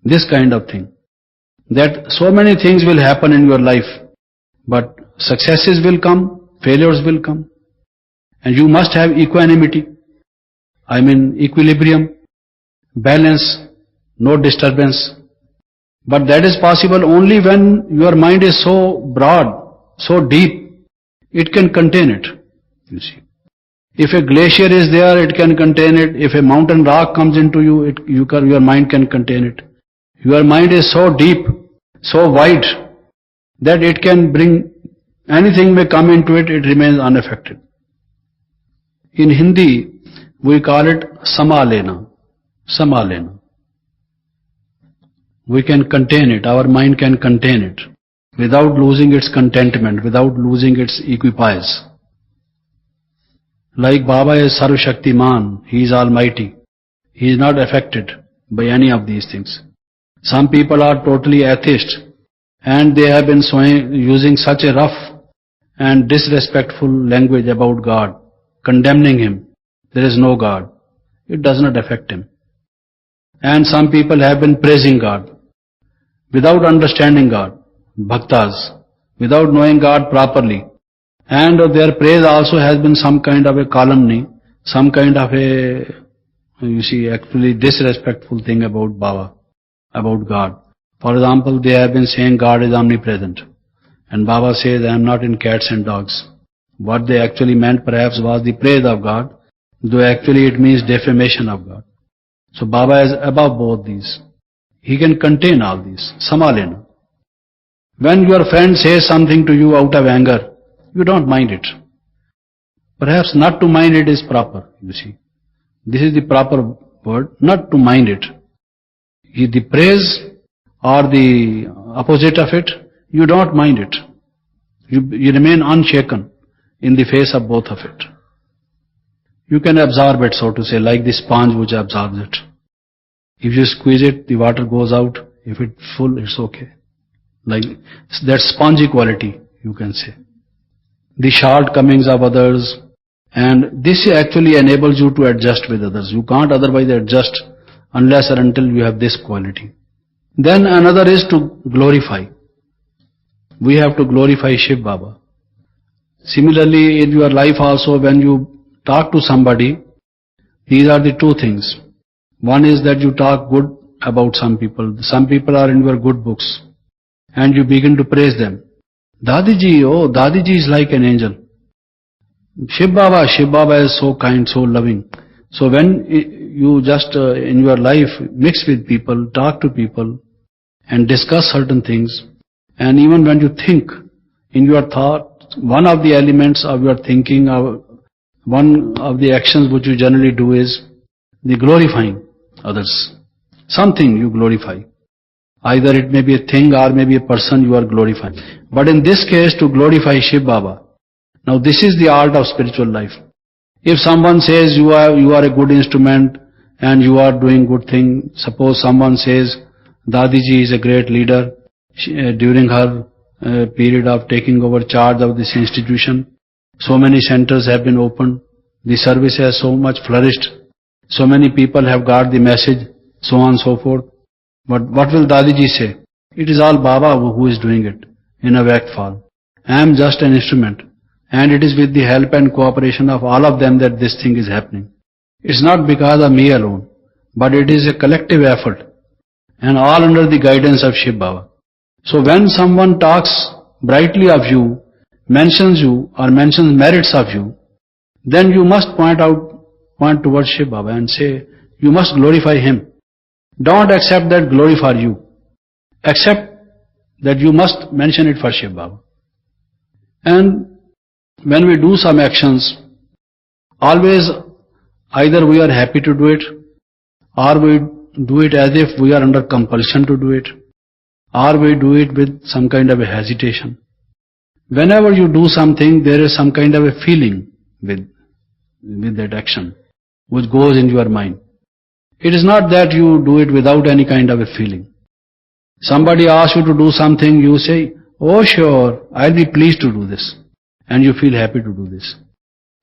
This kind of thing. That so many things will happen in your life, but successes will come, failures will come, and you must have equanimity. I mean equilibrium, balance, no disturbance. But that is possible only when your mind is so broad, so deep, it can contain it, you see. If a glacier is there, it can contain it. If a mountain rock comes into you, your mind can contain it. Your mind is so deep, so wide, that it can bring, anything may come into it, it remains unaffected. In Hindi, we call it samalena. Samalena. We can contain it, our mind can contain it, without losing its contentment, without losing its equipoise. Like Baba is Sarv Shaktiman, He is Almighty. He is not affected by any of these things. Some people are totally atheist and they have been using such a rough and disrespectful language about God, condemning Him. There is no God. It does not affect Him. And some people have been praising God without understanding God, bhaktas, without knowing God properly. And their praise also has been some kind of a calumny, some kind of a, you see, actually disrespectful thing about Baba, about God. For example, they have been saying God is omnipresent. And Baba says, I am not in cats and dogs. What they actually meant perhaps was the praise of God, though actually it means defamation of God. So Baba is above both these. He can contain all these. Samalena. When your friend says something to you out of anger, you don't mind it. Perhaps not to mind it is proper, you see. This is the proper word, not to mind it. The praise or the opposite of it, you don't mind it. You remain unshaken in the face of both of it. You can absorb it, so to say, like the sponge which absorbs it. If you squeeze it, the water goes out. If it's full, it's okay. Like that spongy quality, you can say. The shortcomings of others, and this actually enables you to adjust with others. You can't otherwise adjust unless or until you have this quality. Then another is to glorify. We have to glorify Shiv Baba. Similarly, in your life also, when you talk to somebody, these are the two things. One is that you talk good about some people. Some people are in your good books, and you begin to praise them. Dadiji, oh, Dadiji is like an angel. Shiv Baba is so kind, so loving. So when you just in your life mix with people, talk to people, and discuss certain things, and even when you think in your thought, one of the elements of your thinking, one of the actions which you generally do is the glorifying others. Something you glorify. Either it may be a thing or maybe a person you are glorifying. But in this case, to glorify Shiv Baba. Now this is the art of spiritual life. If someone says you are a good instrument and you are doing good thing, suppose someone says Dadiji is a great leader during her period of taking over charge of this institution, So many centers have been opened. The service has so much flourished. So many people have got the message, so on and so forth. But what will Dadiji say? It is all Baba who is doing it in a vague form. I am just an instrument. And it is with the help and cooperation of all of them that this thing is happening. It's not because of me alone, but it is a collective effort and all under the guidance of Shiv Baba. So when someone talks brightly of you, mentions you or mentions merits of you, then you must point towards Shiv Baba and say, you must glorify him. Don't accept that glory for you. Accept that you must mention it for Shiv Baba. And when we do some actions, always either we are happy to do it, or we do it as if we are under compulsion to do it, or we do it with some kind of a hesitation. Whenever you do something, there is some kind of a feeling with that action, which goes in your mind. It is not that you do it without any kind of a feeling. Somebody asks you to do something, you say, oh sure, I'll be pleased to do this. And you feel happy to do this.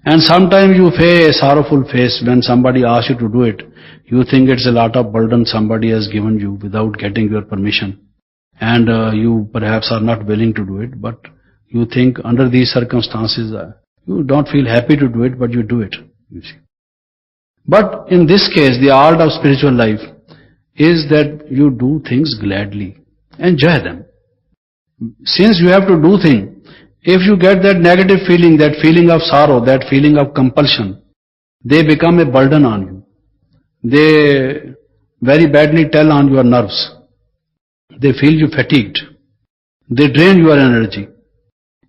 And sometimes you face a sorrowful face when somebody asks you to do it. You think it's a lot of burden somebody has given you without getting your permission. And you perhaps are not willing to do it, but you think under these circumstances, you don't feel happy to do it, but you do it, you see. But in this case, the art of spiritual life is that you do things gladly. Enjoy them. Since you have to do things, if you get that negative feeling, that feeling of sorrow, that feeling of compulsion, they become a burden on you. They very badly tell on your nerves. They feel you fatigued. They drain your energy.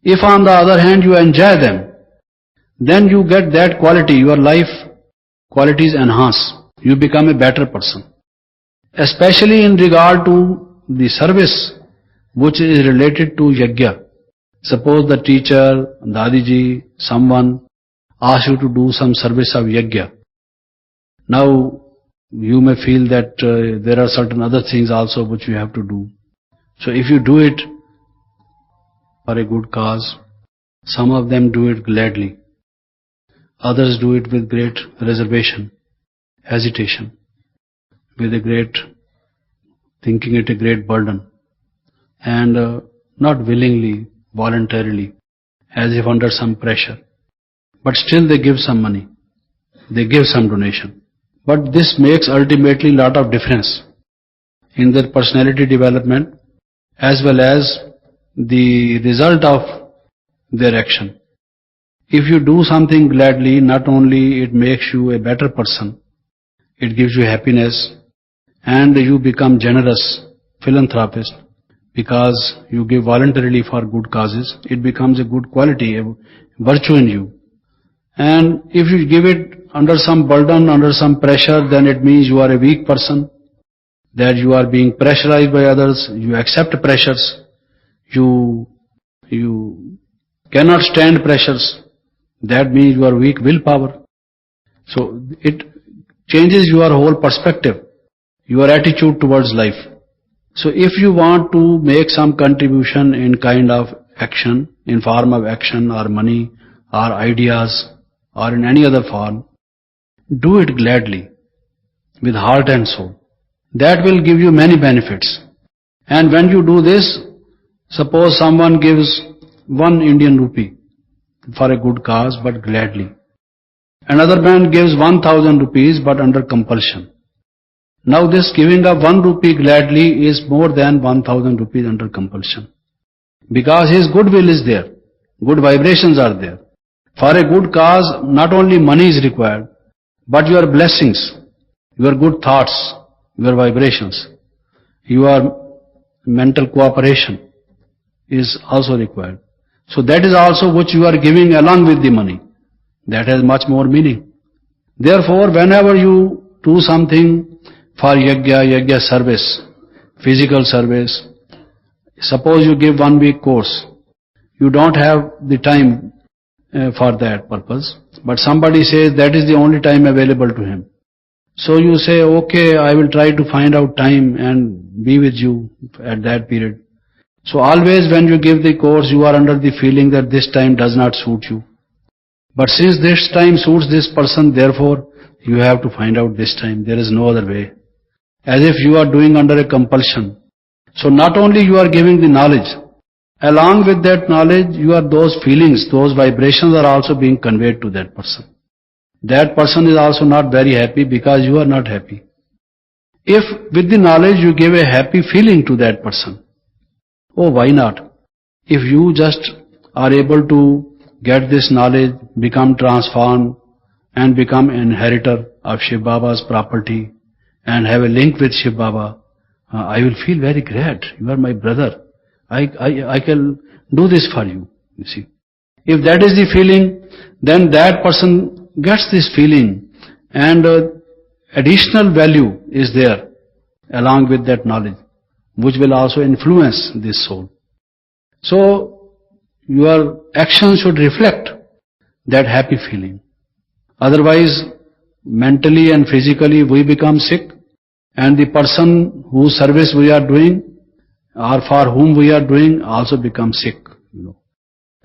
If on the other hand you enjoy them, then you get that quality, your life qualities enhance. You become a better person. Especially in regard to the service which is related to yajna. Suppose the teacher, Dadiji, someone asks you to do some service of yajna. Now, you may feel that there are certain other things also which you have to do. So if you do it for a good cause, some of them do it gladly. Others do it with great reservation, hesitation, with a great, thinking it a great burden, and not willingly, voluntarily, as if under some pressure. But still they give some money, they give some donation. But this makes ultimately lot of difference in their personality development as well as the result of their action. If you do something gladly, not only it makes you a better person, it gives you happiness and you become generous, philanthropist, because you give voluntarily for good causes. It becomes a good quality, a virtue in you. And if you give it under some burden, under some pressure, then it means you are a weak person, that you are being pressurized by others, you accept pressures, you cannot stand pressures. That means you are weak willpower. So it changes your whole perspective, your attitude towards life. So if you want to make some contribution in kind of action, in form of action or money or ideas or in any other form, do it gladly, with heart and soul. That will give you many benefits. And when you do this, suppose someone gives 1 Indian rupee for a good cause, but gladly. Another man gives 1,000 rupees, but under compulsion. Now this giving of 1 rupee gladly is more than 1,000 rupees under compulsion. Because his goodwill is there. Good vibrations are there. For a good cause, not only money is required, but your blessings, your good thoughts, your vibrations, your mental cooperation is also required. So that is also which you are giving along with the money. That has much more meaning. Therefore, whenever you do something for yajna service, physical service, suppose you give 1 week course, you don't have the time for that purpose, but somebody says that is the only time available to him. So you say, okay, I will try to find out time and be with you at that period. So always when you give the course, you are under the feeling that this time does not suit you. But since this time suits this person, therefore you have to find out this time. There is no other way. As if you are doing under a compulsion. So not only you are giving the knowledge, along with that knowledge, those feelings, those vibrations are also being conveyed to that person. That person is also not very happy because you are not happy. If with the knowledge you give a happy feeling to that person, oh, why not? If you just are able to get this knowledge, become transformed and become an inheritor of Shiv Baba's property and have a link with Shiv Baba, I will feel very glad. You are my brother. I can do this for you, you see. If that is the feeling, then that person gets this feeling and additional value is there along with that knowledge, which will also influence this soul. So, your action should reflect that happy feeling. Otherwise, mentally and physically we become sick, and the person whose service we are doing or for whom we are doing also becomes sick.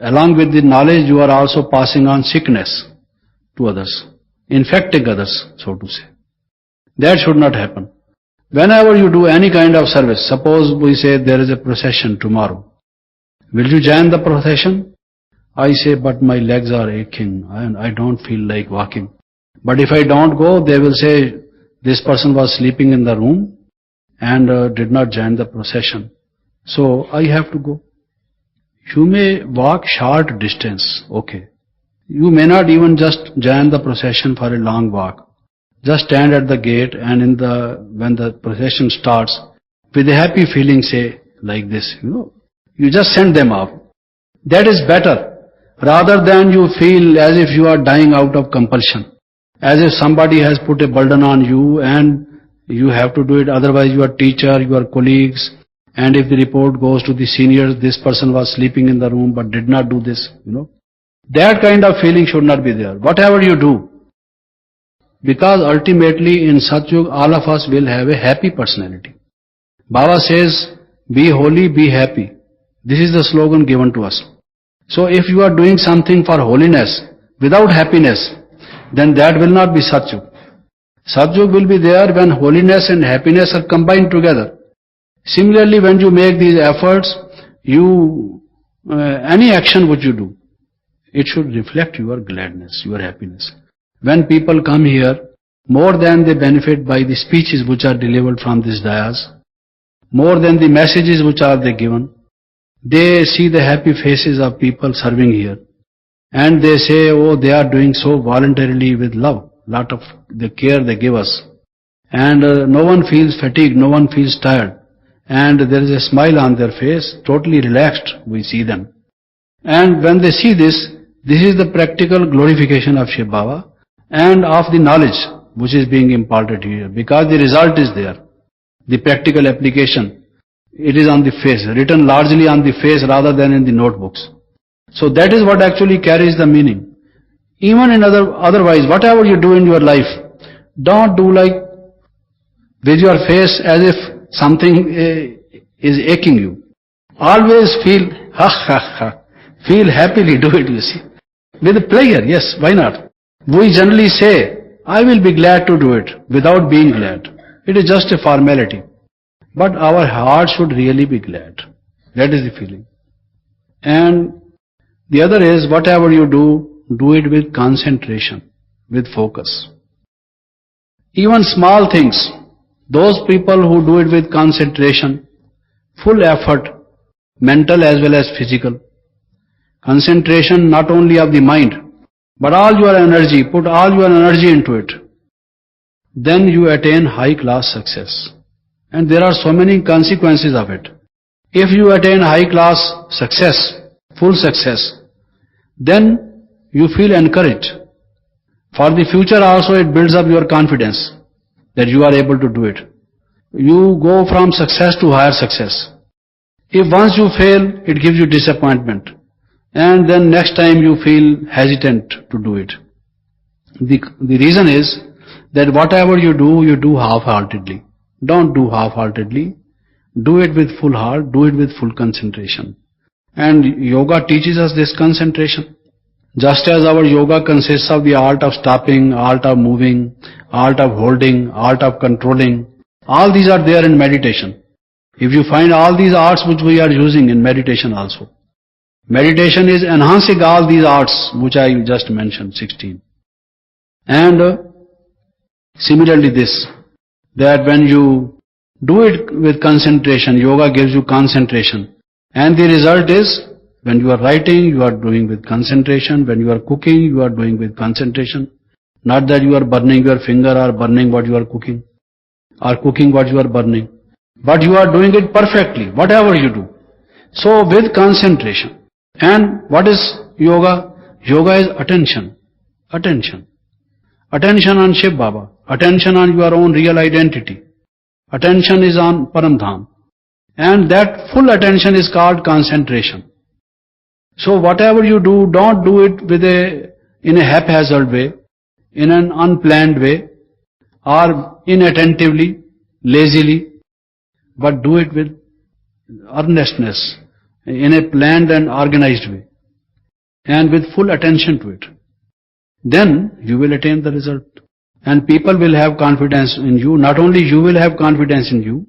Along with the knowledge, you are also passing on sickness to others, infecting others, so to say. That should not happen. Whenever you do any kind of service, suppose we say there is a procession tomorrow, will you join the procession? I say, but my legs are aching and I don't feel like walking. But if I don't go, they will say, this person was sleeping in the room and did not join the procession. So I have to go. You may walk short distance, okay. You may not even just join the procession for a long walk. Just stand at the gate and when the procession starts, with a happy feeling say like this, you just send them off. That is better, rather than you feel as if you are dying out of compulsion, as if somebody has put a burden on you and you have to do it, otherwise your teacher, your colleagues, and if the report goes to the seniors, this person was sleeping in the room but did not do this, That kind of feeling should not be there, whatever you do. Because ultimately in Satyug, all of us will have a happy personality. Baba says, be holy, be happy. This is the slogan given to us. So if you are doing something for holiness without happiness, then that will not be Satyug. Satyug will be there when holiness and happiness are combined together. Similarly, when you make these efforts, any action which you do, it should reflect your gladness, your happiness. When people come here, more than they benefit by the speeches which are delivered from this dais, more than the messages which are they given, they see the happy faces of people serving here. And they say, oh, they are doing so voluntarily with love, lot of the care they give us. And no one feels fatigued, no one feels tired. And there is a smile on their face, totally relaxed, we see them. And when they see this is the practical glorification of Shiv Baba and of the knowledge which is being imparted here, because the result is there. The practical application, it is on the face, written largely on the face rather than in the notebooks. So that is what actually carries the meaning. Even in otherwise, whatever you do in your life, don't do like with your face as if something is aching you. Always feel, feel happily do it, you see. With pleasure, yes, why not? We generally say, I will be glad to do it, without being glad. It is just a formality. But our heart should really be glad. That is the feeling. And the other is, whatever you do it with concentration, with focus. Even small things, those people who do it with concentration, full effort, mental as well as physical, concentration not only of the mind, but all your energy, put all your energy into it, then you attain high class success. And there are so many consequences of it. If you attain high class success, full success, then you feel encouraged. For the future also it builds up your confidence that you are able to do it. You go from success to higher success. If once you fail, it gives you disappointment. And then next time you feel hesitant to do it. The reason is that whatever you do half-heartedly. Don't do half-heartedly. Do it with full heart, do it with full concentration. And yoga teaches us this concentration. Just as our yoga consists of the art of stopping, art of moving, art of holding, art of controlling, all these are there in meditation. If you find all these arts which we are using in meditation also. Meditation is enhancing all these arts which I just mentioned, 16. And similarly this, that when you do it with concentration, yoga gives you concentration. And the result is, when you are writing, you are doing with concentration. When you are cooking, you are doing with concentration. Not that you are burning your finger or burning what you are cooking, or cooking what you are burning. But you are doing it perfectly, whatever you do. So with concentration. And what is yoga? Yoga is attention. Attention. Attention on Shiv Baba. Attention on your own real identity. Attention is on Paramdham. And that full attention is called concentration. So whatever you do, don't do it in a haphazard way, in an unplanned way, or inattentively, lazily, but do it with earnestness, in a planned and organized way, and with full attention to it. Then you will attain the result. And people will have confidence in you. Not only you will have confidence in you,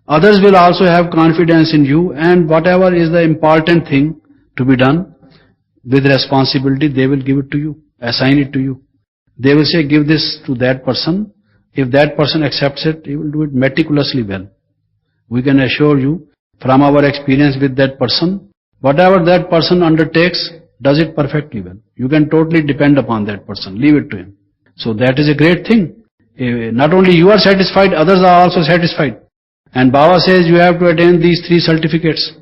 others will also have confidence in you, and whatever is the important thing to be done with responsibility, they will give it to you, assign it to you. They will say, give this to that person. If that person accepts it, he will do it meticulously well. We can assure you, from our experience with that person, whatever that person undertakes, does it perfectly well. You can totally depend upon that person. Leave it to him. So that is a great thing. Not only you are satisfied, others are also satisfied. And Baba says you have to attain these 3 certificates.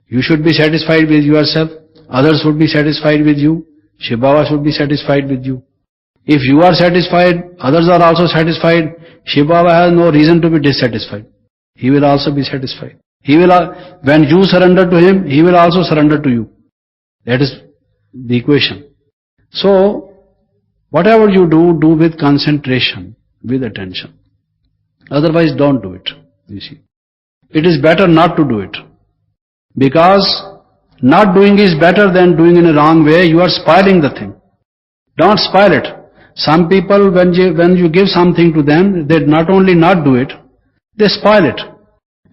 You should be satisfied with yourself. Others should be satisfied with you. Shiv Baba should be satisfied with you. If you are satisfied, others are also satisfied. Shiv Baba has no reason to be dissatisfied. He will also be satisfied. When you surrender to him, he will also surrender to you. That is the equation. So, whatever you do, do with concentration, with attention. Otherwise, don't do it. You see, it is better not to do it, because not doing is better than doing in a wrong way. You are spoiling the thing. Don't spoil it. Some people, when you give something to them, they not only not do it, they spoil it.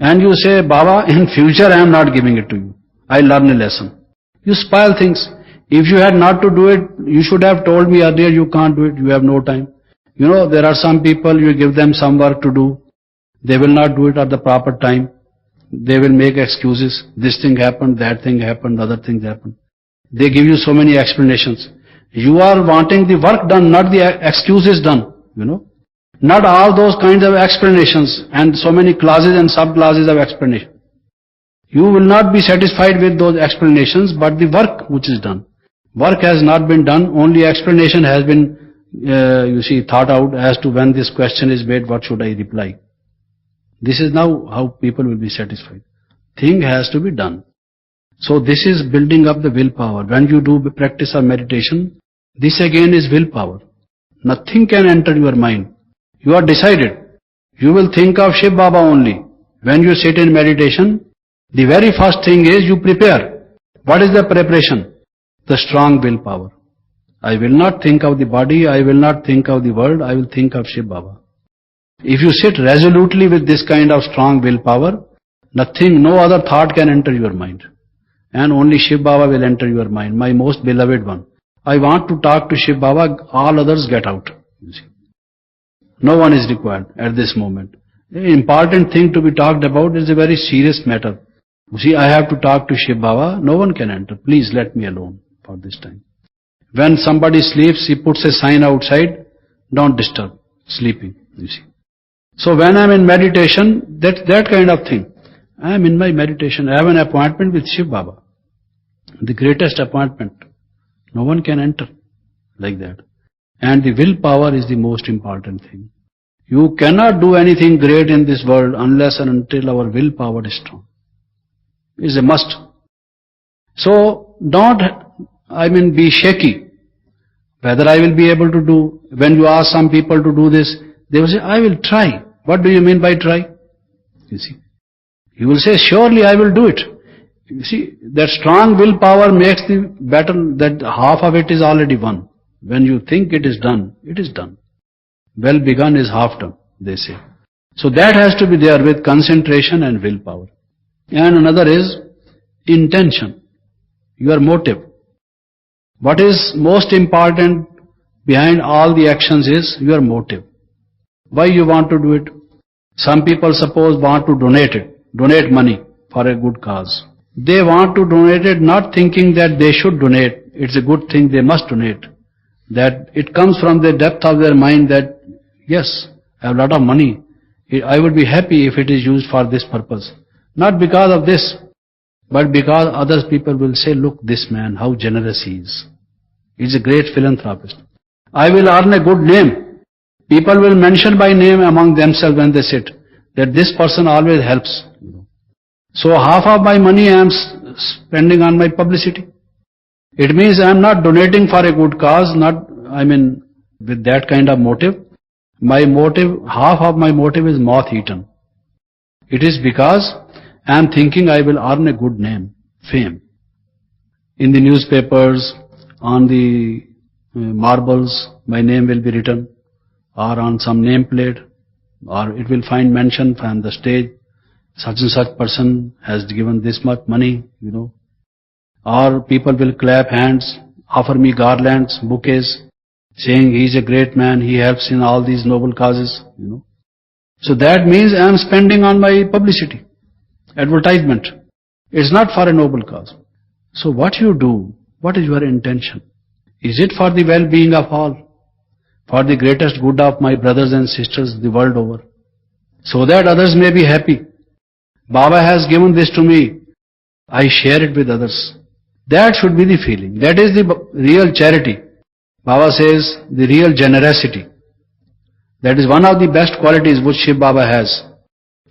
And you say, Baba, in future I am not giving it to you. I learn a lesson. You spoil things. If you had not to do it, you should have told me earlier you can't do it, you have no time. You know, there are some people, you give them some work to do, they will not do it at the proper time. They will make excuses. This thing happened, that thing happened, other things happened. They give you so many explanations. You are wanting the work done, not the excuses done, you know. Not all those kinds of explanations and so many clauses and sub-clauses of explanation. You will not be satisfied with those explanations, but the work which is done. Work has not been done, only explanation has been, thought out as to when this question is made, what should I reply. This is now how people will be satisfied. Thing has to be done. So this is building up the willpower. When you do practice of meditation, this again is willpower. Nothing can enter your mind. You are decided. You will think of Shiv Baba only. When you sit in meditation, the very first thing is you prepare. What is the preparation? The strong willpower. I will not think of the body, I will not think of the world, I will think of Shiv Baba. If you sit resolutely with this kind of strong willpower, nothing, no other thought can enter your mind. And only Shiv Baba will enter your mind, my most beloved one. I want to talk to Shiv Baba, all others get out. You see. No one is required at this moment. The important thing to be talked about is a very serious matter. You see, I have to talk to Shiv Baba, no one can enter. Please let me alone for this time. When somebody sleeps, he puts a sign outside, don't disturb, sleeping, you see. So when I am in meditation, that kind of thing. I am in my meditation, I have an appointment with Shiv Baba. The greatest appointment. No one can enter like that. And the willpower is the most important thing. You cannot do anything great in this world unless and until our willpower is strong. It's a must. So don't, be shaky. Whether I will be able to do, when you ask some people to do this, they will say, I will try. What do you mean by try? You see. You will say, surely I will do it. You see, that strong willpower makes the battle, that half of it is already won. When you think it is done, it is done. Well begun is half done, they say. So that has to be there with concentration and willpower. And another is intention, your motive. What is most important behind all the actions is your motive. Why you want to do it? Some people suppose want to donate money for a good cause. They want to donate it not thinking that they should donate. It's a good thing, they must donate. That it comes from the depth of their mind that, yes, I have a lot of money. I would be happy if it is used for this purpose. Not because of this, but because other people will say, look, this man, how generous he is. He's a great philanthropist. I will earn a good name. People will mention by name among themselves when they sit, that this person always helps. So half of my money I am spending on my publicity. It means I am not donating for a good cause, with that kind of motive. My motive, half of my motive is moth-eaten. It is because I am thinking I will earn a good name, fame. In the newspapers, on the marbles, my name will be written, or on some nameplate, or it will find mention from the stage, such and such person has given this much money, Or people will clap hands, offer me garlands, bouquets, saying he is a great man, he helps in all these noble causes, So that means I am spending on my publicity, advertisement. It's not for a noble cause. So what you do, what is your intention? Is it for the well-being of all? For the greatest good of my brothers and sisters the world over? So that others may be happy. Baba has given this to me, I share it with others. That should be the feeling. That is the real charity. Baba says the real generosity. That is one of the best qualities which Shiv Baba has.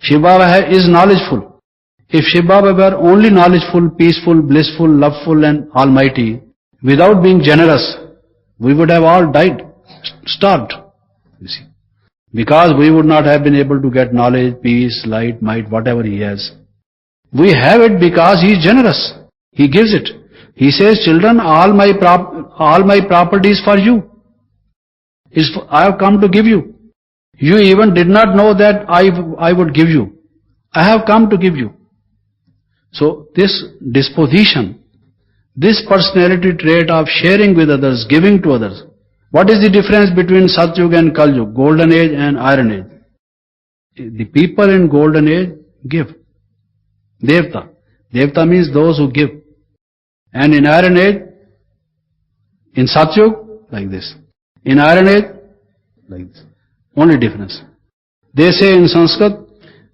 Shiv Baba is knowledgeful. If Shiv Baba were only knowledgeful, peaceful, blissful, loveful and almighty, without being generous, we would have all died, starved, you see. Because we would not have been able to get knowledge, peace, light, might, whatever he has. We have it because he is generous. He gives it. He says, children, all my property is for you. I have come to give you. You even did not know that I would give you. I have come to give you. So this disposition, this personality trait of sharing with others, giving to others. What is the difference between Satyug and Kalyug, golden age and iron age? The people in golden age give. Devta. Devta means those who give. And in iron age, in Satyug, like this. In iron age, like this. Only difference. They say in Sanskrit,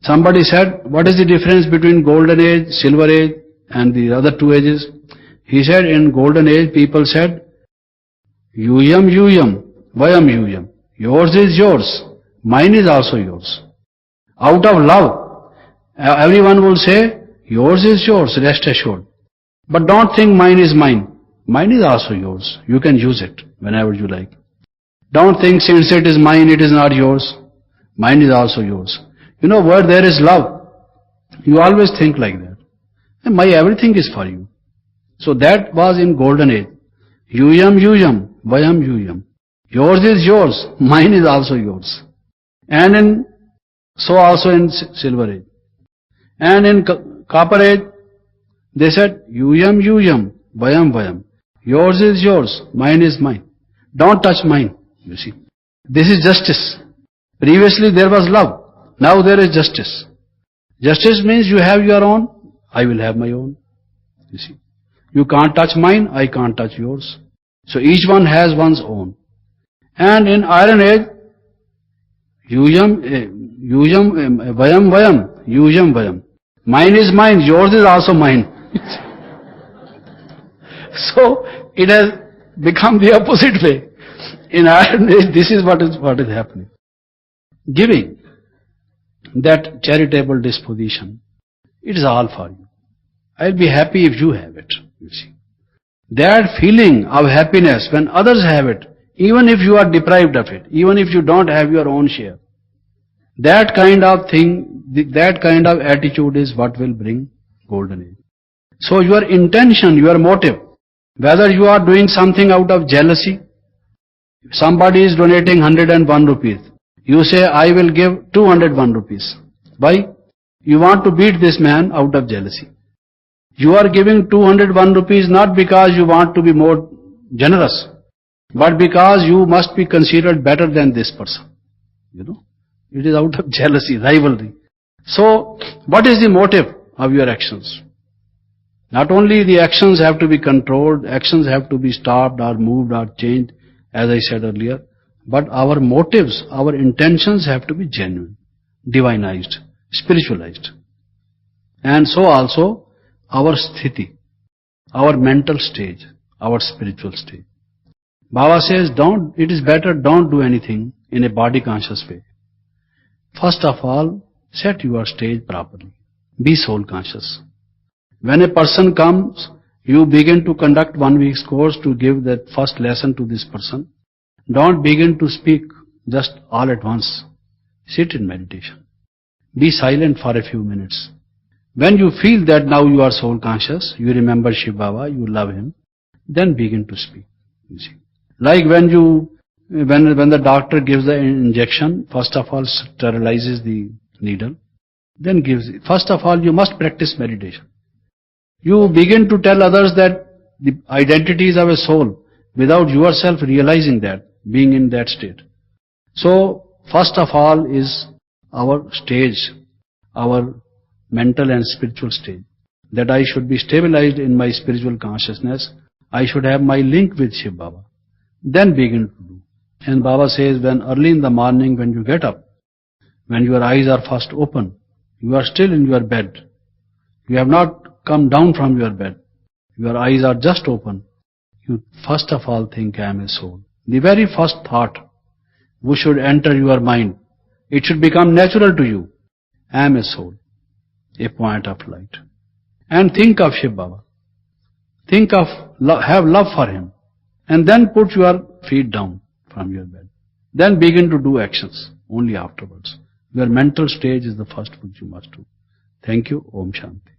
somebody said, what is the difference between golden age, silver age and the other two ages? He said, in golden age, people said, Yuyam, yuyam, vayam, yuyam. Yours is yours. Mine is also yours. Out of love, everyone will say, yours is yours, rest assured. But don't think mine is mine. Mine is also yours. You can use it whenever you like. Don't think since it is mine, it is not yours. Mine is also yours. Where there is love, you always think like that. And my everything is for you. So that was in golden age. Yuyam, yuyam, vayam, yuyam. Yours is yours, mine is also yours. And so also in silver age. And in copper age, they said, yuyam, yuyam, vayam, vayam. Yours is yours, mine is mine. Don't touch mine, you see. This is justice. Previously there was love. Now there is justice. Justice means you have your own, I will have my own. You see. You can't touch mine, I can't touch yours. So each one has one's own. And in iron age, yuyam, vayam, vayam, yuyam, vayam. Mine is mine, yours is also mine. So it has become the opposite way. In iron age, this is what is happening. Giving, that charitable disposition, it is all for you. I'll be happy if you have it, you see. That feeling of happiness when others have it, even if you are deprived of it, even if you don't have your own share, that kind of thing, that kind of attitude is what will bring golden age. So your intention, your motive, whether you are doing something out of jealousy, somebody is donating 101 rupees. You say, I will give 201 rupees. Why? You want to beat this man out of jealousy. You are giving 201 rupees not because you want to be more generous, but because you must be considered better than this person. It is out of jealousy, rivalry. So, what is the motive of your actions? Not only the actions have to be controlled, actions have to be stopped or moved or changed, as I said earlier, but our motives, our intentions have to be genuine, divinized, spiritualized. And so also our sthiti, our mental stage, our spiritual stage. Baba says, it is better don't do anything in a body conscious way. First of all, set your stage properly. Be soul conscious. When a person comes, you begin to conduct 1 week's course to give that first lesson to this person. Don't begin to speak just all at once. Sit in meditation. Be silent for a few minutes. When you feel that now you are soul conscious, you remember Shiv Baba, you love him, then begin to speak. You see. Like when the doctor gives the injection, first of all sterilizes the needle, then first of all you must practice meditation. You begin to tell others that the identities of a soul without yourself realizing that, being in that state. So, first of all is our stage, our mental and spiritual stage. That I should be stabilized in my spiritual consciousness. I should have my link with Shiv Baba. Then begin to do. And Baba says, when early in the morning when you get up, when your eyes are first open, you are still in your bed. You have not come down from your bed. Your eyes are just open. You first of all think, I am a soul. The very first thought which should enter your mind, it should become natural to you. I am a soul, a point of light. And think of Shiv Baba. Think of, have love for him. And then put your feet down from your bed. Then begin to do actions only afterwards. Your mental stage is the first which you must do. Thank you. Om Shanti.